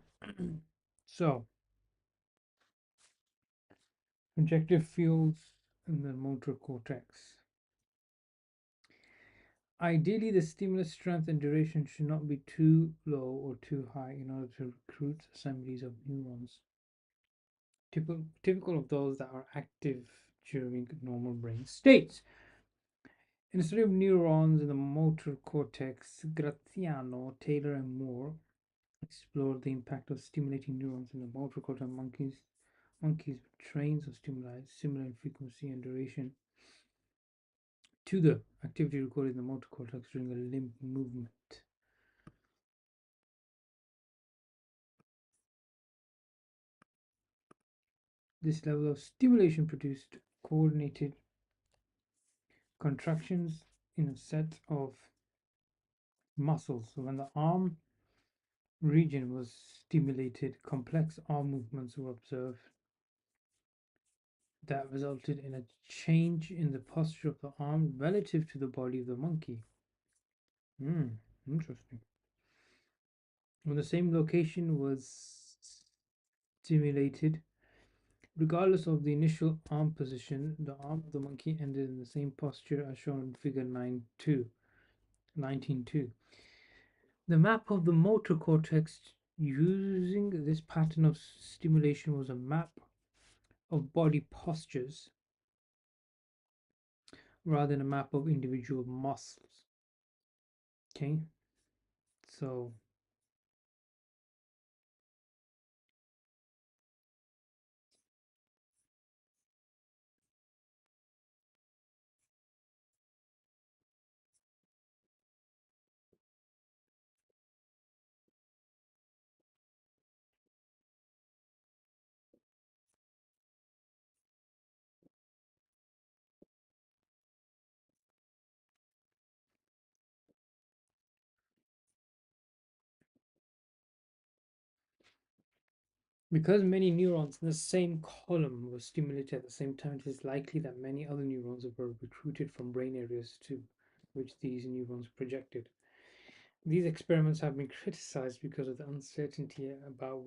So, projective fields in the motor cortex. Ideally, the stimulus strength and duration should not be too low or too high in order to recruit assemblies of neurons, typical of those that are active during normal brain states. In the study of neurons in the motor cortex, Graziano, Taylor, and Moore explored the impact of stimulating neurons in the motor cortex on monkeys with trains of stimuli similar in frequency and duration to the activity recorded in the motor cortex during a limb movement. This level of stimulation produced coordinated contractions in a set of muscles. So when the arm region was stimulated, complex arm movements were observed that resulted in a change in the posture of the arm relative to the body of the monkey. Interesting. When the same location was stimulated, regardless of the initial arm position, the arm of the monkey ended in the same posture as shown in figure 19.2. The map of the motor cortex using this pattern of stimulation was a map of body postures rather than a map of individual muscles. Okay, so Because many neurons in the same column were stimulated at the same time, it is likely that many other neurons were recruited from brain areas to which these neurons projected. These experiments have been criticized because of the uncertainty about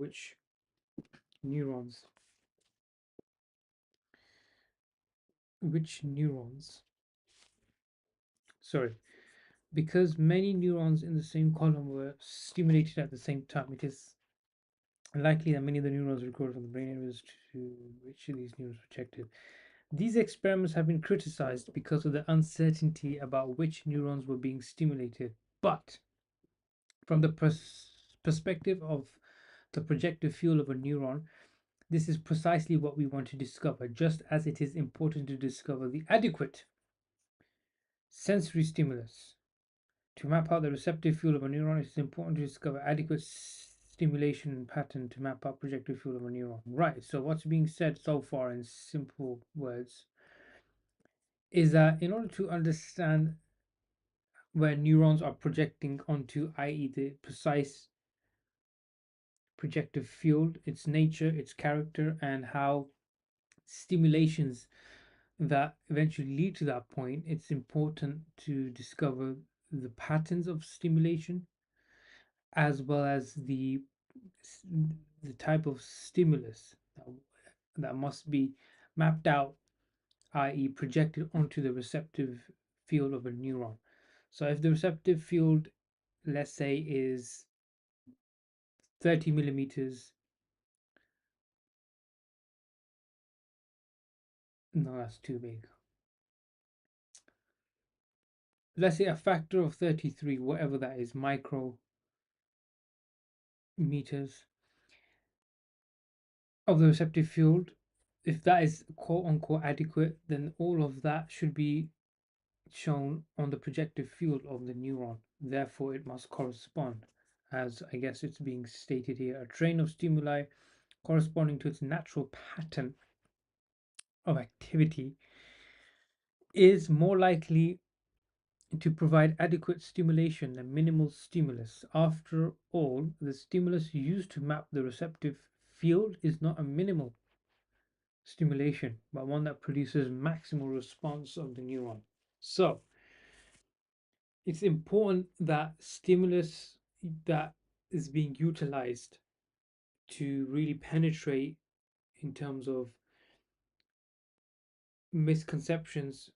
neurons, which neurons, sorry, because many neurons in the same column were stimulated at the same time, it is likely that many of the neurons recorded from the brain areas to which these neurons projected. These experiments have been criticized because of the uncertainty about which neurons were being stimulated. But from the perspective of the projective field of a neuron, this is precisely what we want to discover, just as it is important to discover the adequate sensory stimulus. To map out the receptive field of a neuron, it is important to discover adequate stimulation pattern to map out projective field of a neuron. Right, so what's being said so far in simple words is that in order to understand where neurons are projecting onto, i.e., the precise projective field, its nature, its character, and how stimulations that eventually lead to that point, it's important to discover the patterns of stimulation as well as the type of stimulus that must be mapped out, i.e., projected onto the receptive field of a neuron. So if the receptive field, let's say, is 30 millimeters, no, that's too big. Let's say a factor of 33, whatever that is, micrometers of the receptive field. If that is quote unquote adequate, then all of that should be shown on the projective field of the neuron. Therefore, it must correspond, as I guess it's being stated here, a train of stimuli corresponding to its natural pattern of activity is more likely to provide adequate stimulation than minimal stimulus. After all, the stimulus used to map the receptive field is not a minimal stimulation, but one that produces maximal response of the neuron. So, it's important that stimulus that is being utilized to really penetrate in terms of misconceptions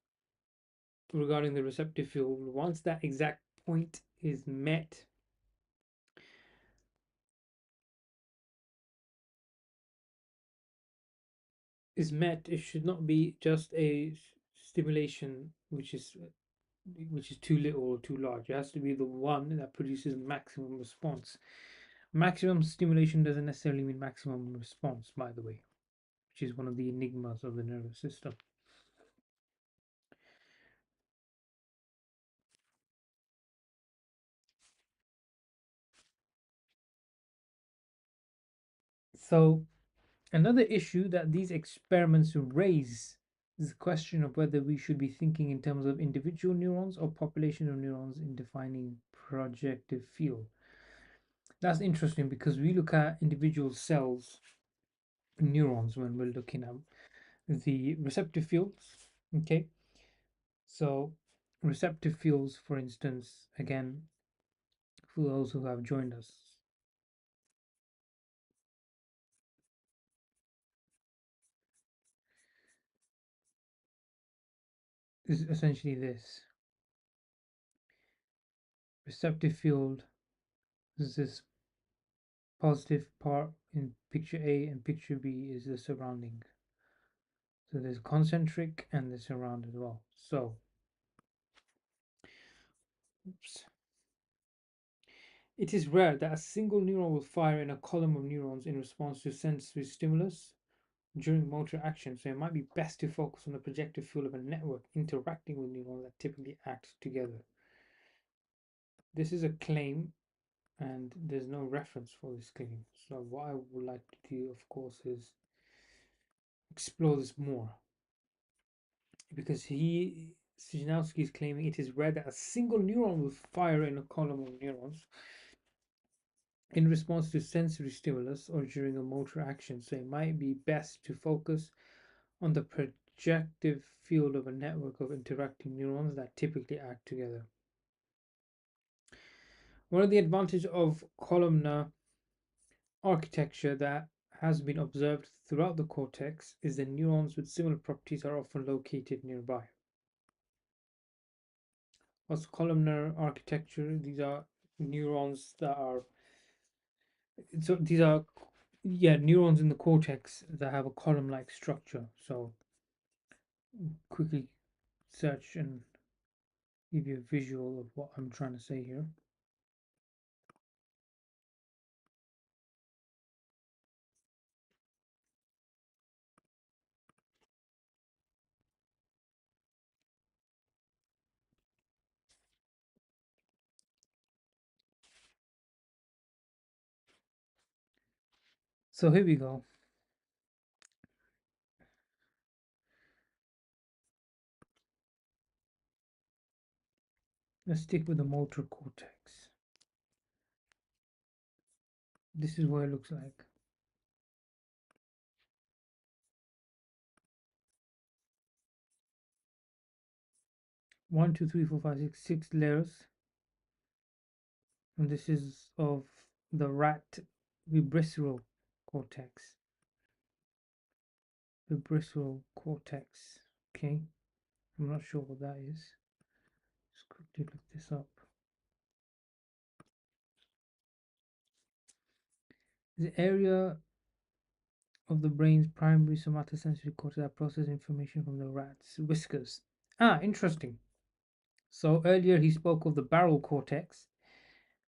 regarding the receptive field, once that exact point is met, it should not be just a stimulation which is too little or too large. It has to be the one that produces maximum response. Maximum stimulation doesn't necessarily mean maximum response, by the way, which is one of the enigmas of the nervous system. So, another issue that these experiments raise is the question of whether we should be thinking in terms of individual neurons or population of neurons in defining projective field. That's interesting because we look at individual cells, neurons, when we're looking at the receptive fields. Okay, so receptive fields, for instance, again, for those who have joined us, is essentially this receptive field is this positive part in picture A, and picture B is the surrounding. So there's concentric and the surround as well. So, oops. It is rare that a single neuron will fire in a column of neurons in response to sensory stimulus during motor action, so it might be best to focus on the projective field of a network interacting with neurons that typically act together. This is a claim, and there's no reference for this claim. So what I would like to do, of course, is explore this more, because Szymanowski is claiming it is rare that a single neuron will fire in a column of neurons in response to sensory stimulus or during a motor action. So it might be best to focus on the projective field of a network of interacting neurons that typically act together. One of the advantages of columnar architecture that has been observed throughout the cortex is that neurons with similar properties are often located nearby. What's columnar architecture? These are neurons that are so these are neurons in the cortex that have a column-like structure. So quickly search and give you a visual of what I'm trying to say here. So here we go. Let's stick with the motor cortex. This is what it looks like. 1, 2, 3, 4, 5, 6, 6 layers. And this is of the rat vibrisseral cortex. Vibrisseral cortex. Okay, I'm not sure what that is. Just quickly look this up. The area of the brain's primary somatosensory cortex that processes information from the rat's whiskers. Ah, interesting. So earlier he spoke of the barrel cortex,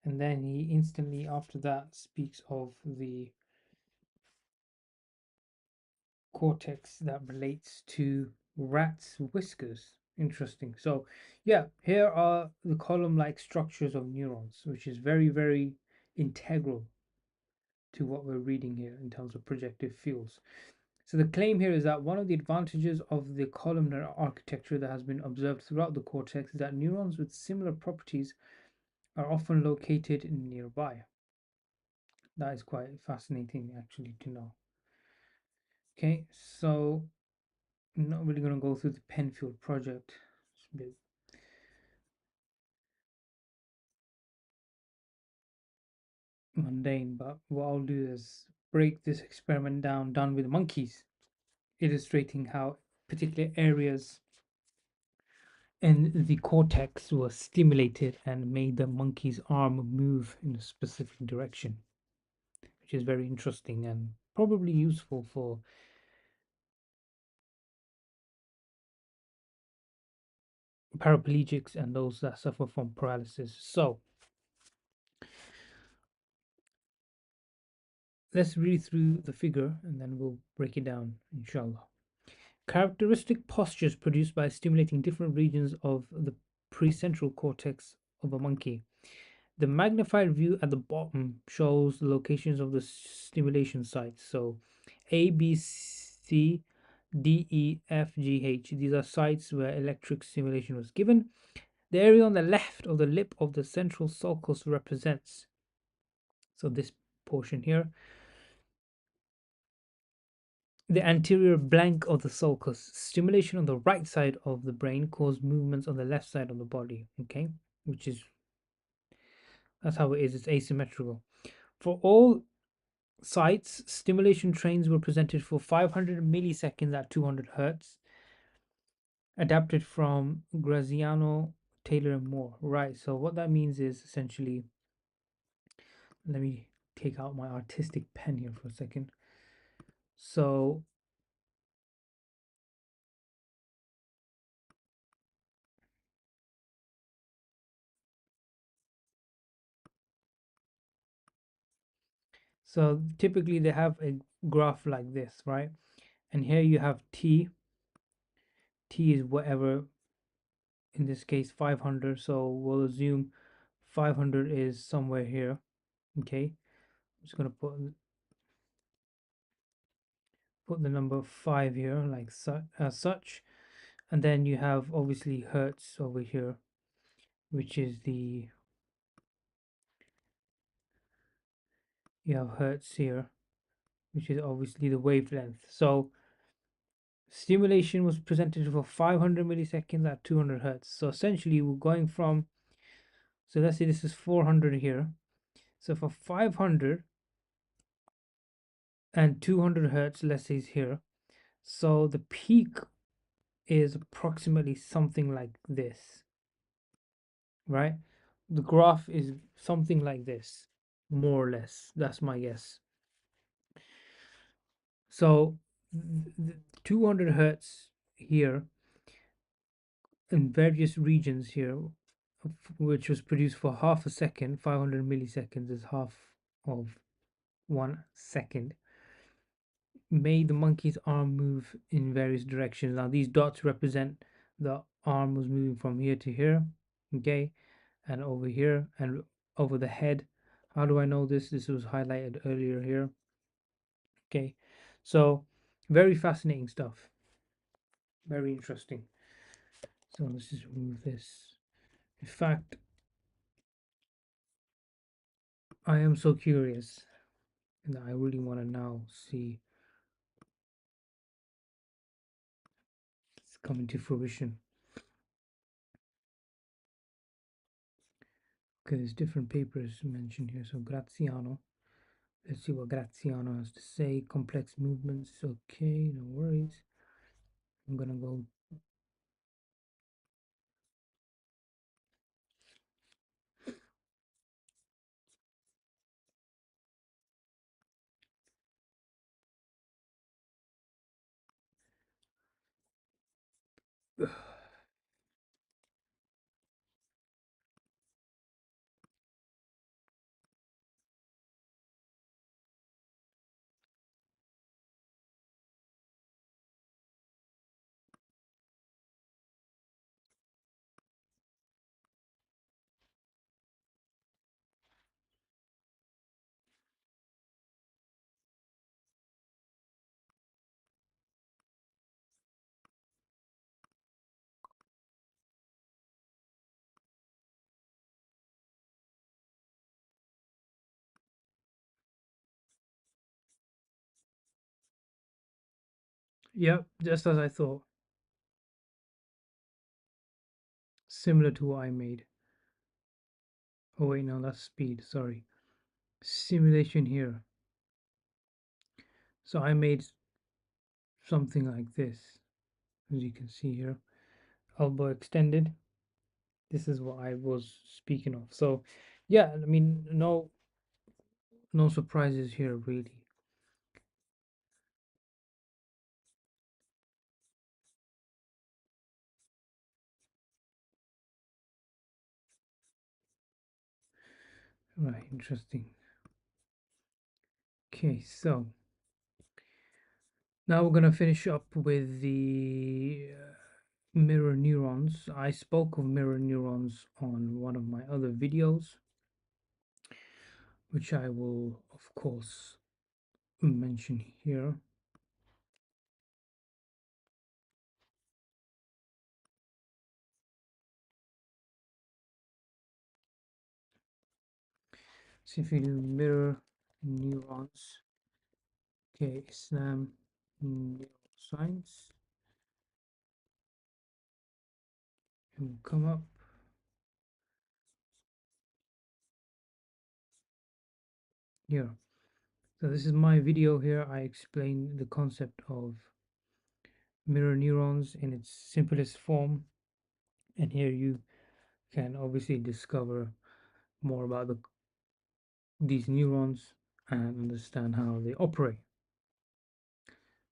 and then he instantly after that speaks of the cortex that relates to rats' whiskers. Interesting. So, yeah, here are the column like structures of neurons, which is very, very integral to what we're reading here in terms of projective fields. So, the claim here is that one of the advantages of the columnar architecture that has been observed throughout the cortex is that neurons with similar properties are often located nearby. That is quite fascinating, actually, to know. Okay, so I'm not really going to go through the Penfield project. It's a bit mundane, but what I'll do is break this experiment down done with monkeys, illustrating how particular areas in the cortex were stimulated and made the monkey's arm move in a specific direction, which is very interesting and probably useful for paraplegics and those that suffer from paralysis. So let's read through the figure and then we'll break it down, inshallah. Characteristic postures produced by stimulating different regions of the precentral cortex of a monkey. The magnified view at the bottom shows the locations of the stimulation sites. So A, B, C, D, E, F, G, H. These are sites where electric stimulation was given. The area on the left of the lip of the central sulcus represents, so this portion here, the anterior blank of the sulcus. Stimulation on the right side of the brain caused movements on the left side of the body. Okay, which is that's how it is. It's asymmetrical. For all sites, stimulation trains were presented for 500 milliseconds at 200 hertz, adapted from Graziano, Taylor, and Moore. Right. So what that means is essentially, let me take out my artistic pen here for a second. So So typically they have a graph like this, right? And here you have t. T is whatever, in this case 500. So we'll assume 500 is somewhere here. Okay, I'm just gonna put the number 5 here, like as such. And then you have obviously hertz over here, which is the you have hertz here, which is obviously the wavelength. So stimulation was presented for 500 milliseconds at 200 hertz. So essentially, we're going from, so let's say this is 400 here. So for 500 and 200 hertz, let's say is here. So the peak is approximately something like this, right? The graph is something like this, more or less. That's my guess. So 200 hertz here in various regions here, which was produced for half a second, 500 milliseconds is half of 1 second, made the monkey's arm move in various directions. Now these dots represent the arm was moving from here to here, okay, and over here and over the head. How do I know this? This was highlighted earlier here. Okay, so very fascinating stuff. Very interesting. So let's just remove this. In fact, I am so curious and I really want to now see it's coming to fruition. Okay, there's different papers mentioned here. So Graziano. Let's see what Graziano has to say. Complex movements. Okay, no worries. I'm gonna go. Yep, just as I thought. Similar to what I made. Oh wait, no, that's speed. Sorry. Simulation here. So I made something like this, as you can see here. Elbow extended. This is what I was speaking of. So yeah, I mean, no surprises here really. Right, interesting. Okay, so now we're gonna finish up with the mirror neurons. I spoke of mirror neurons on one of my other videos, which I will of course mention here. So if you do mirror neurons, okay, Islam neuroscience, it will come up here. So this is my video here. I explain the concept of mirror neurons in its simplest form, and here you can obviously discover more about these neurons and understand how they operate.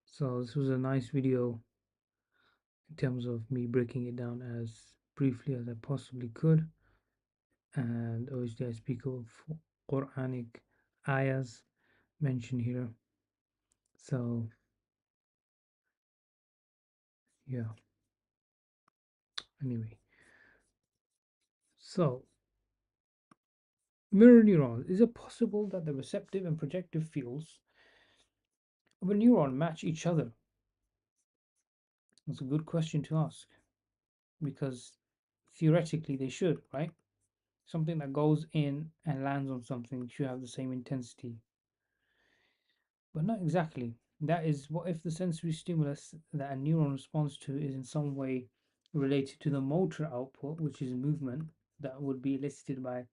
So this was a nice video in terms of me breaking it down as briefly as I possibly could, and obviously I speak of Quranic ayahs mentioned here. So yeah, anyway, so mirror neurons. Is it possible that the receptive and projective fields of a neuron match each other? That's a good question to ask because theoretically they should, right? Something that goes in and lands on something should have the same intensity. But not exactly. That is, what if the sensory stimulus that a neuron responds to is in some way related to the motor output, which is movement, that would be elicited by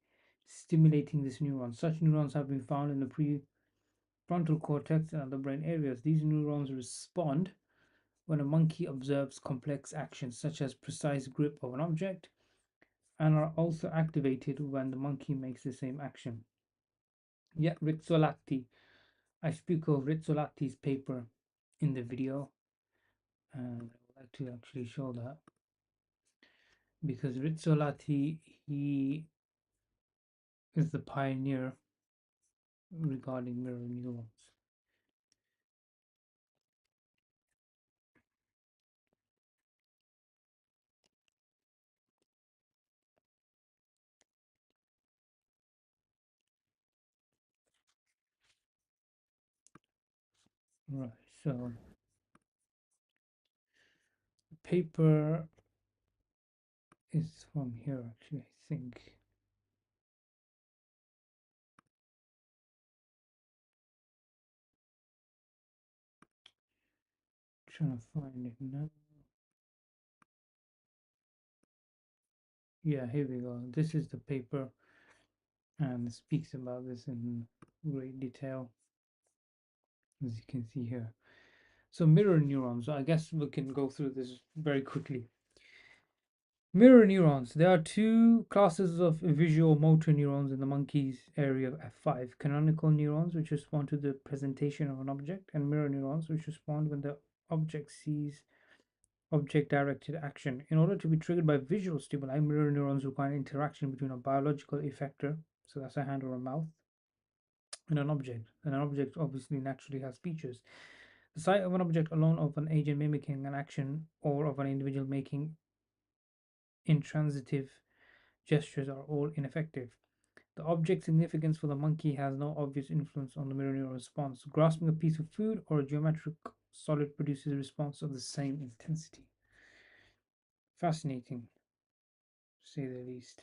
stimulating this neuron? Such neurons have been found in the prefrontal cortex and other brain areas. These neurons respond when a monkey observes complex actions, such as precise grip of an object, and are also activated when the monkey makes the same action. Yet Rizzolatti, I speak of Rizzolatti's paper in the video, and I would like to actually show that because Rizzolatti, he is the pioneer regarding mirror neurons. Right, so the paper is from here actually, I think. Trying to find it now. Yeah, here we go. This is the paper and speaks about this in great detail, as you can see here. So mirror neurons, I guess we can go through this very quickly. Mirror neurons. There are two classes of visual motor neurons in the monkey's area of F5. Canonical neurons, which respond to the presentation of an object, and mirror neurons, which respond when the object sees object-directed action. In order to be triggered by visual stimuli, mirror neurons require interaction between a biological effector, so that's a hand or a mouth, and an object. And an object obviously naturally has features. The sight of an object alone, of an agent mimicking an action, or of an individual making intransitive gestures are all ineffective. The object significance for the monkey has no obvious influence on the mirror neural response. Grasping a piece of food or a geometric solid produces a response of the same intensity. Fascinating, to say the least.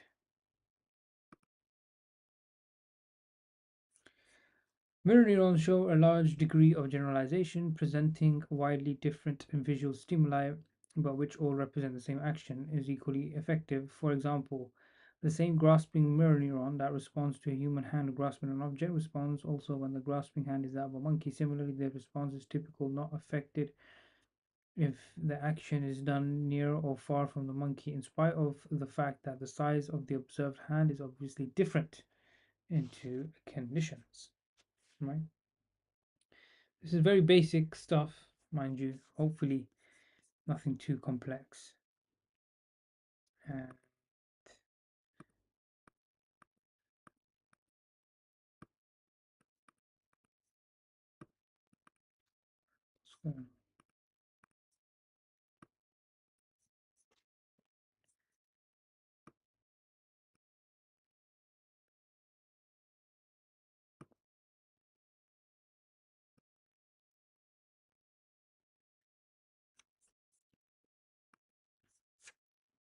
Mirror neurons show a large degree of generalization, presenting widely different visual stimuli, but which all represent the same action, is equally effective. For example, the same grasping mirror neuron that responds to a human hand grasping an object responds also when the grasping hand is that of a monkey. Similarly, the response is typical, not affected if the action is done near or far from the monkey, in spite of the fact that the size of the observed hand is obviously different in two conditions. Right? This is very basic stuff, mind you. Hopefully, nothing too complex. And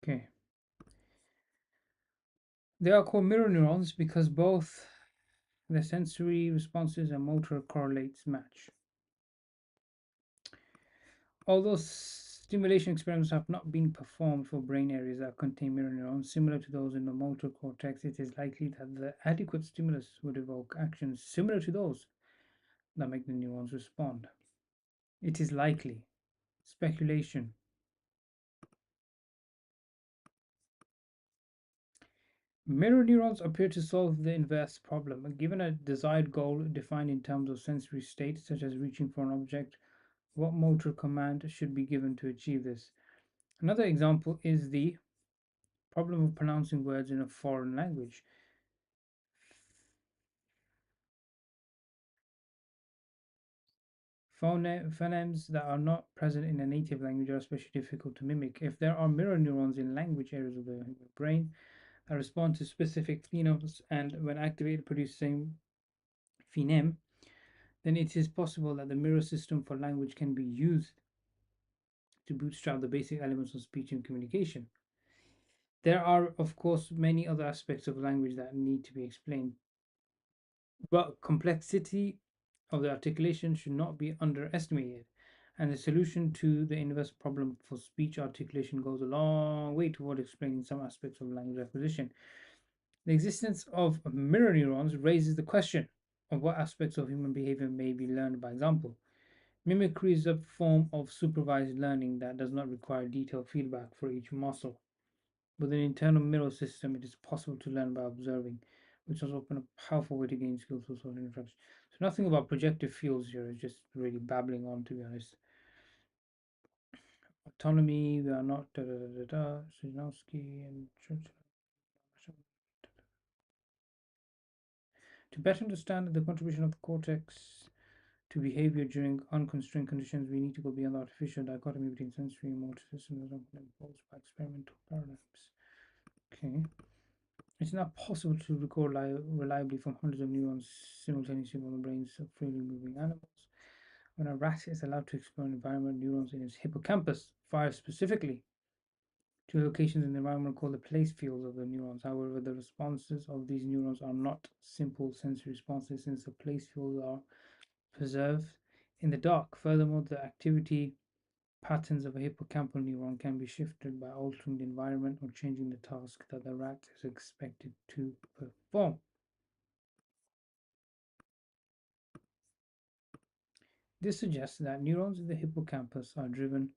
okay, they are called mirror neurons because both the sensory responses and motor correlates match. Although stimulation experiments have not been performed for brain areas that contain mirror neurons similar to those in the motor cortex, it is likely that the adequate stimulus would evoke actions similar to those that make the neurons respond. It is likely. Speculation. Mirror neurons appear to solve the inverse problem. Given a desired goal defined in terms of sensory state, such as reaching for an object, what motor command should be given to achieve this? Another example is the problem of pronouncing words in a foreign language. Phonemes that are not present in a native language are especially difficult to mimic. If there are mirror neurons in language areas of the brain that respond to specific phonemes and, when activated, produce the same phoneme, then it is possible that the mirror system for language can be used to bootstrap the basic elements of speech and communication. There are, of course, many other aspects of language that need to be explained, but complexity of the articulation should not be underestimated, and the solution to the inverse problem for speech articulation goes a long way toward explaining some aspects of language acquisition. The existence of mirror neurons raises the question of what aspects of human behavior may be learned by example. Mimicry is a form of supervised learning that does not require detailed feedback for each muscle. With an internal mirror system, it is possible to learn by observing, which has opened a powerful way to gain skills for social interaction. So nothing about projective fields here, it's just really babbling on, to be honest. Autonomy, we are not Szymanowski and Churchill. To better understand the contribution of the cortex to behavior during unconstrained conditions, we need to go beyond the artificial dichotomy between sensory and motor systems imposed by experimental paradigms. Okay. It's not possible to record reliably from hundreds of neurons simultaneously from the brains of freely moving animals. When a rat is allowed to explore an environment, neurons in its hippocampus fire specifically to locations in the environment called the place fields of the neurons. However, the responses of these neurons are not simple sensory responses since the place fields are preserved in the dark. Furthermore, the activity patterns of a hippocampal neuron can be shifted by altering the environment or changing the task that the rat is expected to perform. This suggests that neurons in the hippocampus are driven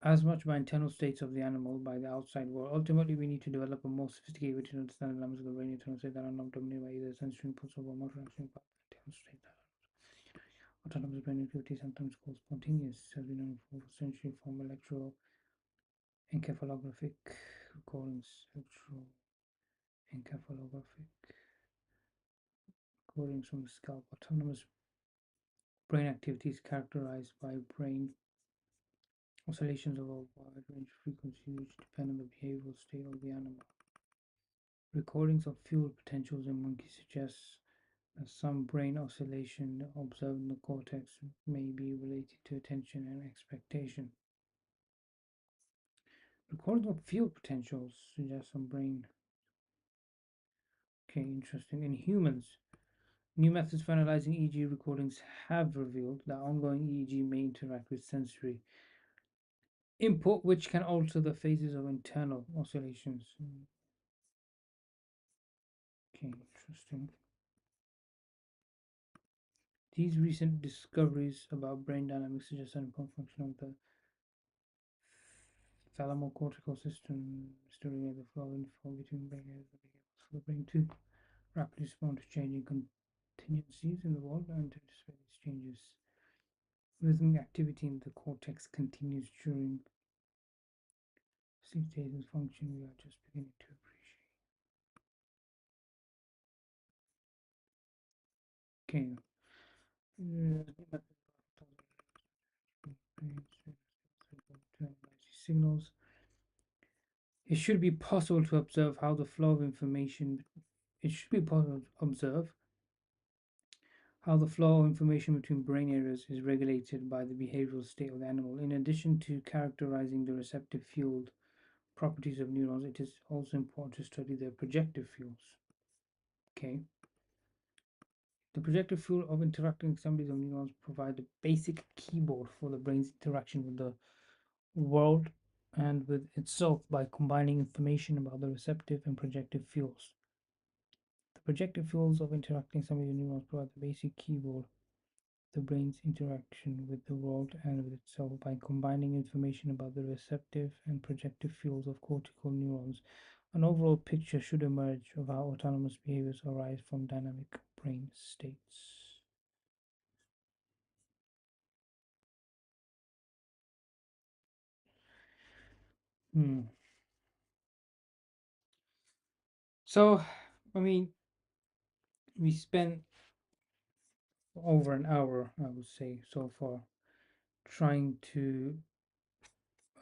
as much by internal states of the animal by the outside world. Ultimately, we need to develop a more sophisticated way to understand the elements of the brain internal states that are not dominated by either sensory inputs or motor action, but internal states that are autonomous brain activity, sometimes called spontaneous, has been known for centuries from electroencephalographic recordings, electroencephalographic recordings from the scalp. Autonomous brain activity is characterized by brain oscillations of a wide range of frequencies which depend on the behavioral state of the animal. Recordings of field potentials in monkeys suggest that some brain oscillation observed in the cortex may be related to attention and expectation. Recordings of field potentials suggest some brain. Okay, interesting. In humans, new methods for analyzing EEG recordings have revealed that ongoing EEG may interact with sensory input, which can alter the phases of internal oscillations. Okay, interesting. These recent discoveries about brain dynamics suggest an important function of the thalamocortical system, restoring the flow and flow between brain areas that enables for the brain to rapidly respond to changing contingencies in the world and to anticipate these changes. Rhythmic activity in the cortex continues during sleep stages and function we are just beginning to appreciate. Okay. Signals. It should be possible to observe how the flow of information. It should be possible to observe how the flow of information between brain areas is regulated by the behavioral state of the animal. In addition to characterizing the receptive field properties of neurons, it is also important to study their projective fields. Okay. The projective field of interacting assemblies of neurons provide the basic keyboard for the brain's interaction with the world and with itself by combining information about the receptive and projective fields. The projective fields of interacting assemblies of neurons provide the basic keyboard the brain's interaction with the world and with itself by combining information about the receptive and projective fields of cortical neurons. An overall picture should emerge of how autonomous behaviors arise from dynamic brain states. Hmm. So, I mean, we spent over an hour, I would say, so far, trying to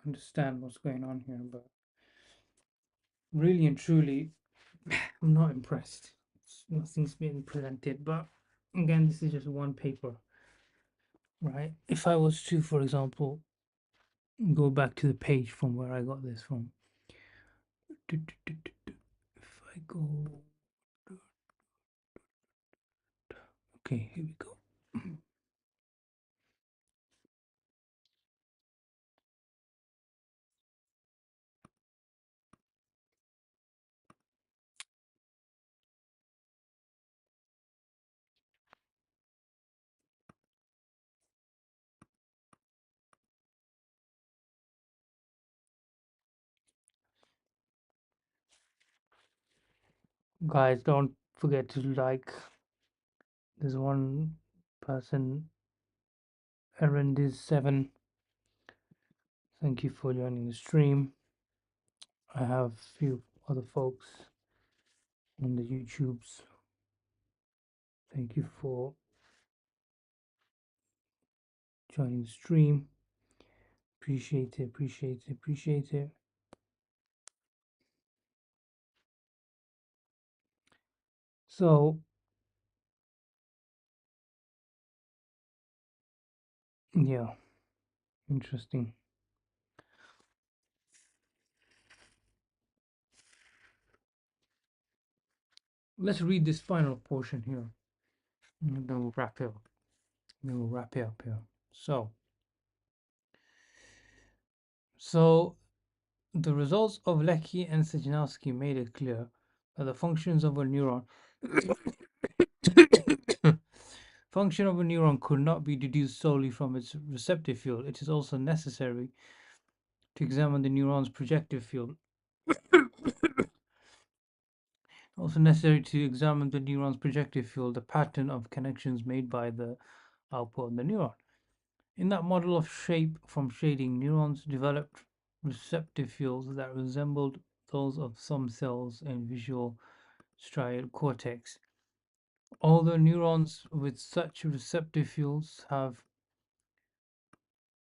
understand what's going on here, but really and truly, I'm not impressed. Nothing's been presented, but again, this is just one paper, right? If I was to, for example, go back to the page from where I got this from, if I go, okay, here we go. Guys, don't forget to like. There's one person, Aaron is 7. Thank you for joining the stream. I have a few other folks on the YouTubes. Thank you for joining the stream. Appreciate it, appreciate it, appreciate it. So, yeah, interesting. Let's read this final portion here. And then we'll wrap it up. Here. So the results of Lecky and Sejnowski made it clear that the functions of a neuron function of a neuron could not be deduced solely from its receptive field. It is also necessary to examine the neuron's projective field. Also necessary to examine the neuron's projective field, the pattern of connections made by the output of the neuron. In that model of shape from shading, neurons developed receptive fields that resembled those of some cells in visual striate cortex. Although neurons with such receptive fields have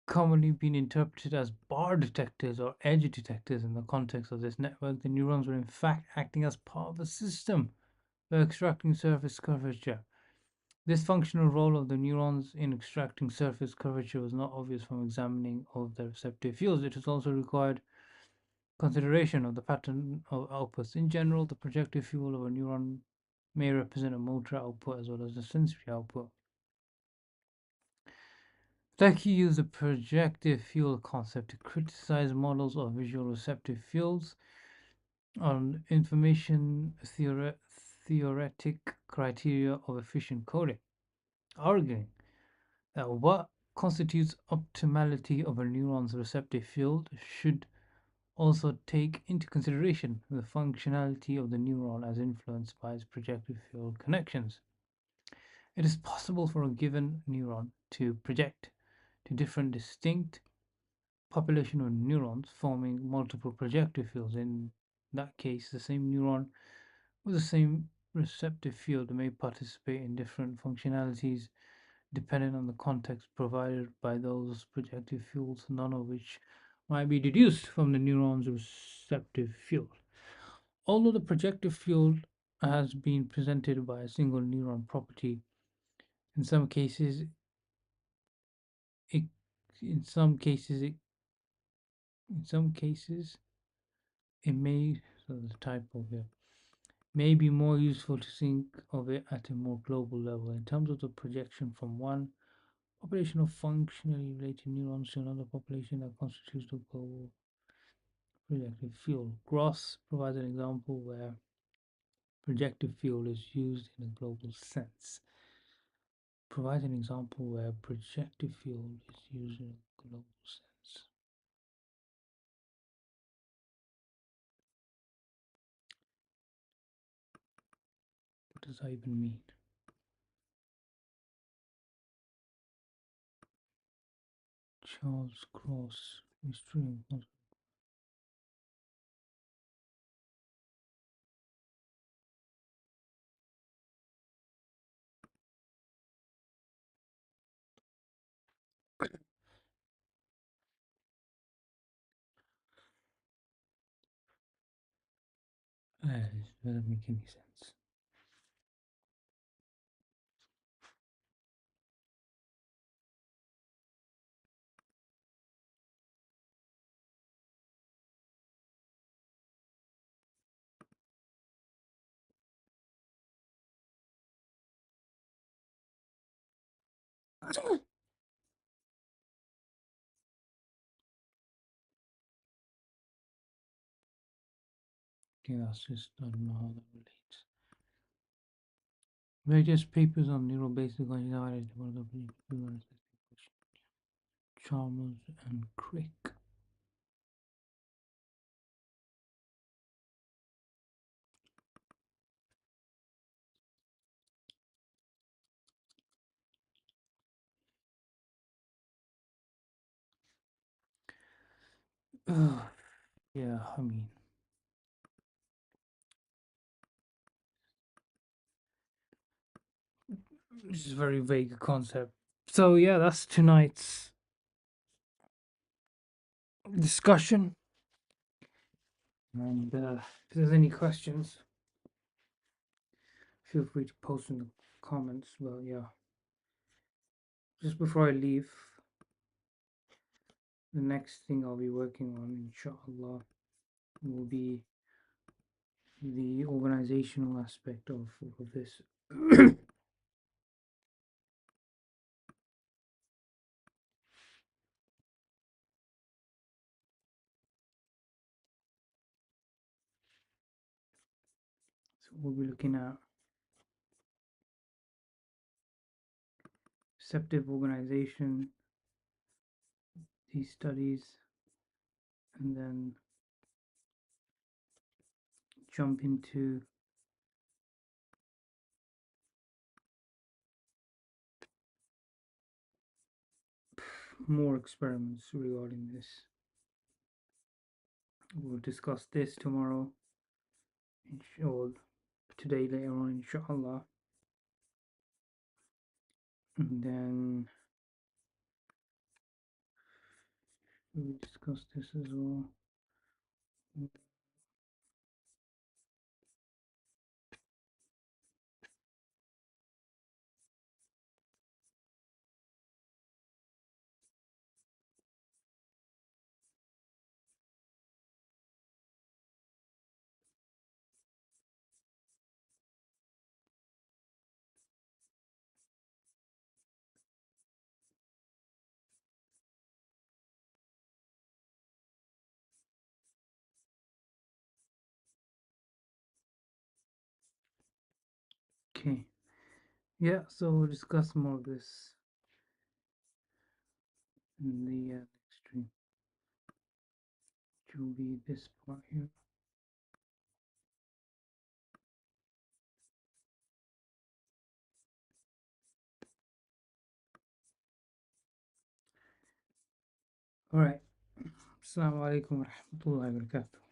commonly been interpreted as bar detectors or edge detectors in the context of this network, the neurons were in fact acting as part of a system for extracting surface curvature. This functional role of the neurons in extracting surface curvature was not obvious from examining of the receptive fields. It has also required consideration of the pattern of outputs. In general, the projective field of a neuron may represent a motor output as well as a sensory output. Lecky used the projective field concept to criticize models of visual receptive fields on information theoretic criteria of efficient coding, arguing that what constitutes optimality of a neuron's receptive field should also take into consideration the functionality of the neuron as influenced by its projective field connections. It is possible for a given neuron to project to different distinct population of neurons forming multiple projective fields. In that case, the same neuron with the same receptive field may participate in different functionalities depending on the context provided by those projective fields, none of which might be deduced from the neuron's receptive field. Although the projective field has been presented by a single neuron property, in some cases, it, in some cases, it, in some cases, it may. So there's a typo here. May be more useful to think of it at a more global level in terms of the projection from one population of functionally related neurons to another population that constitutes the global projective field. Gross provides an example where projective field is used in a global sense. Provides an example where projective field is used in a global sense. What does that even mean? Charles Cross Mystery. It doesn't make any sense. Okay, that's just, I don't know how that relates. Various papers on neural-based Chalmers and Crick. Yeah, I mean, this is a very vague concept. So yeah, that's tonight's discussion. And if there's any questions, feel free to post in the comments. Well, yeah, just before I leave, the next thing I'll be working on, inshallah, will be the organizational aspect of this. So we'll be looking at receptive organization, these studies, and then jump into more experiments regarding this. We'll discuss this tomorrow, or today later on, inshallah. And then we'll discuss this as well. Okay. Yeah, so we'll discuss more of this in the next stream, which will be this part here. All right. Assalamu alaikum wa rahmatullahi wa barakatuh.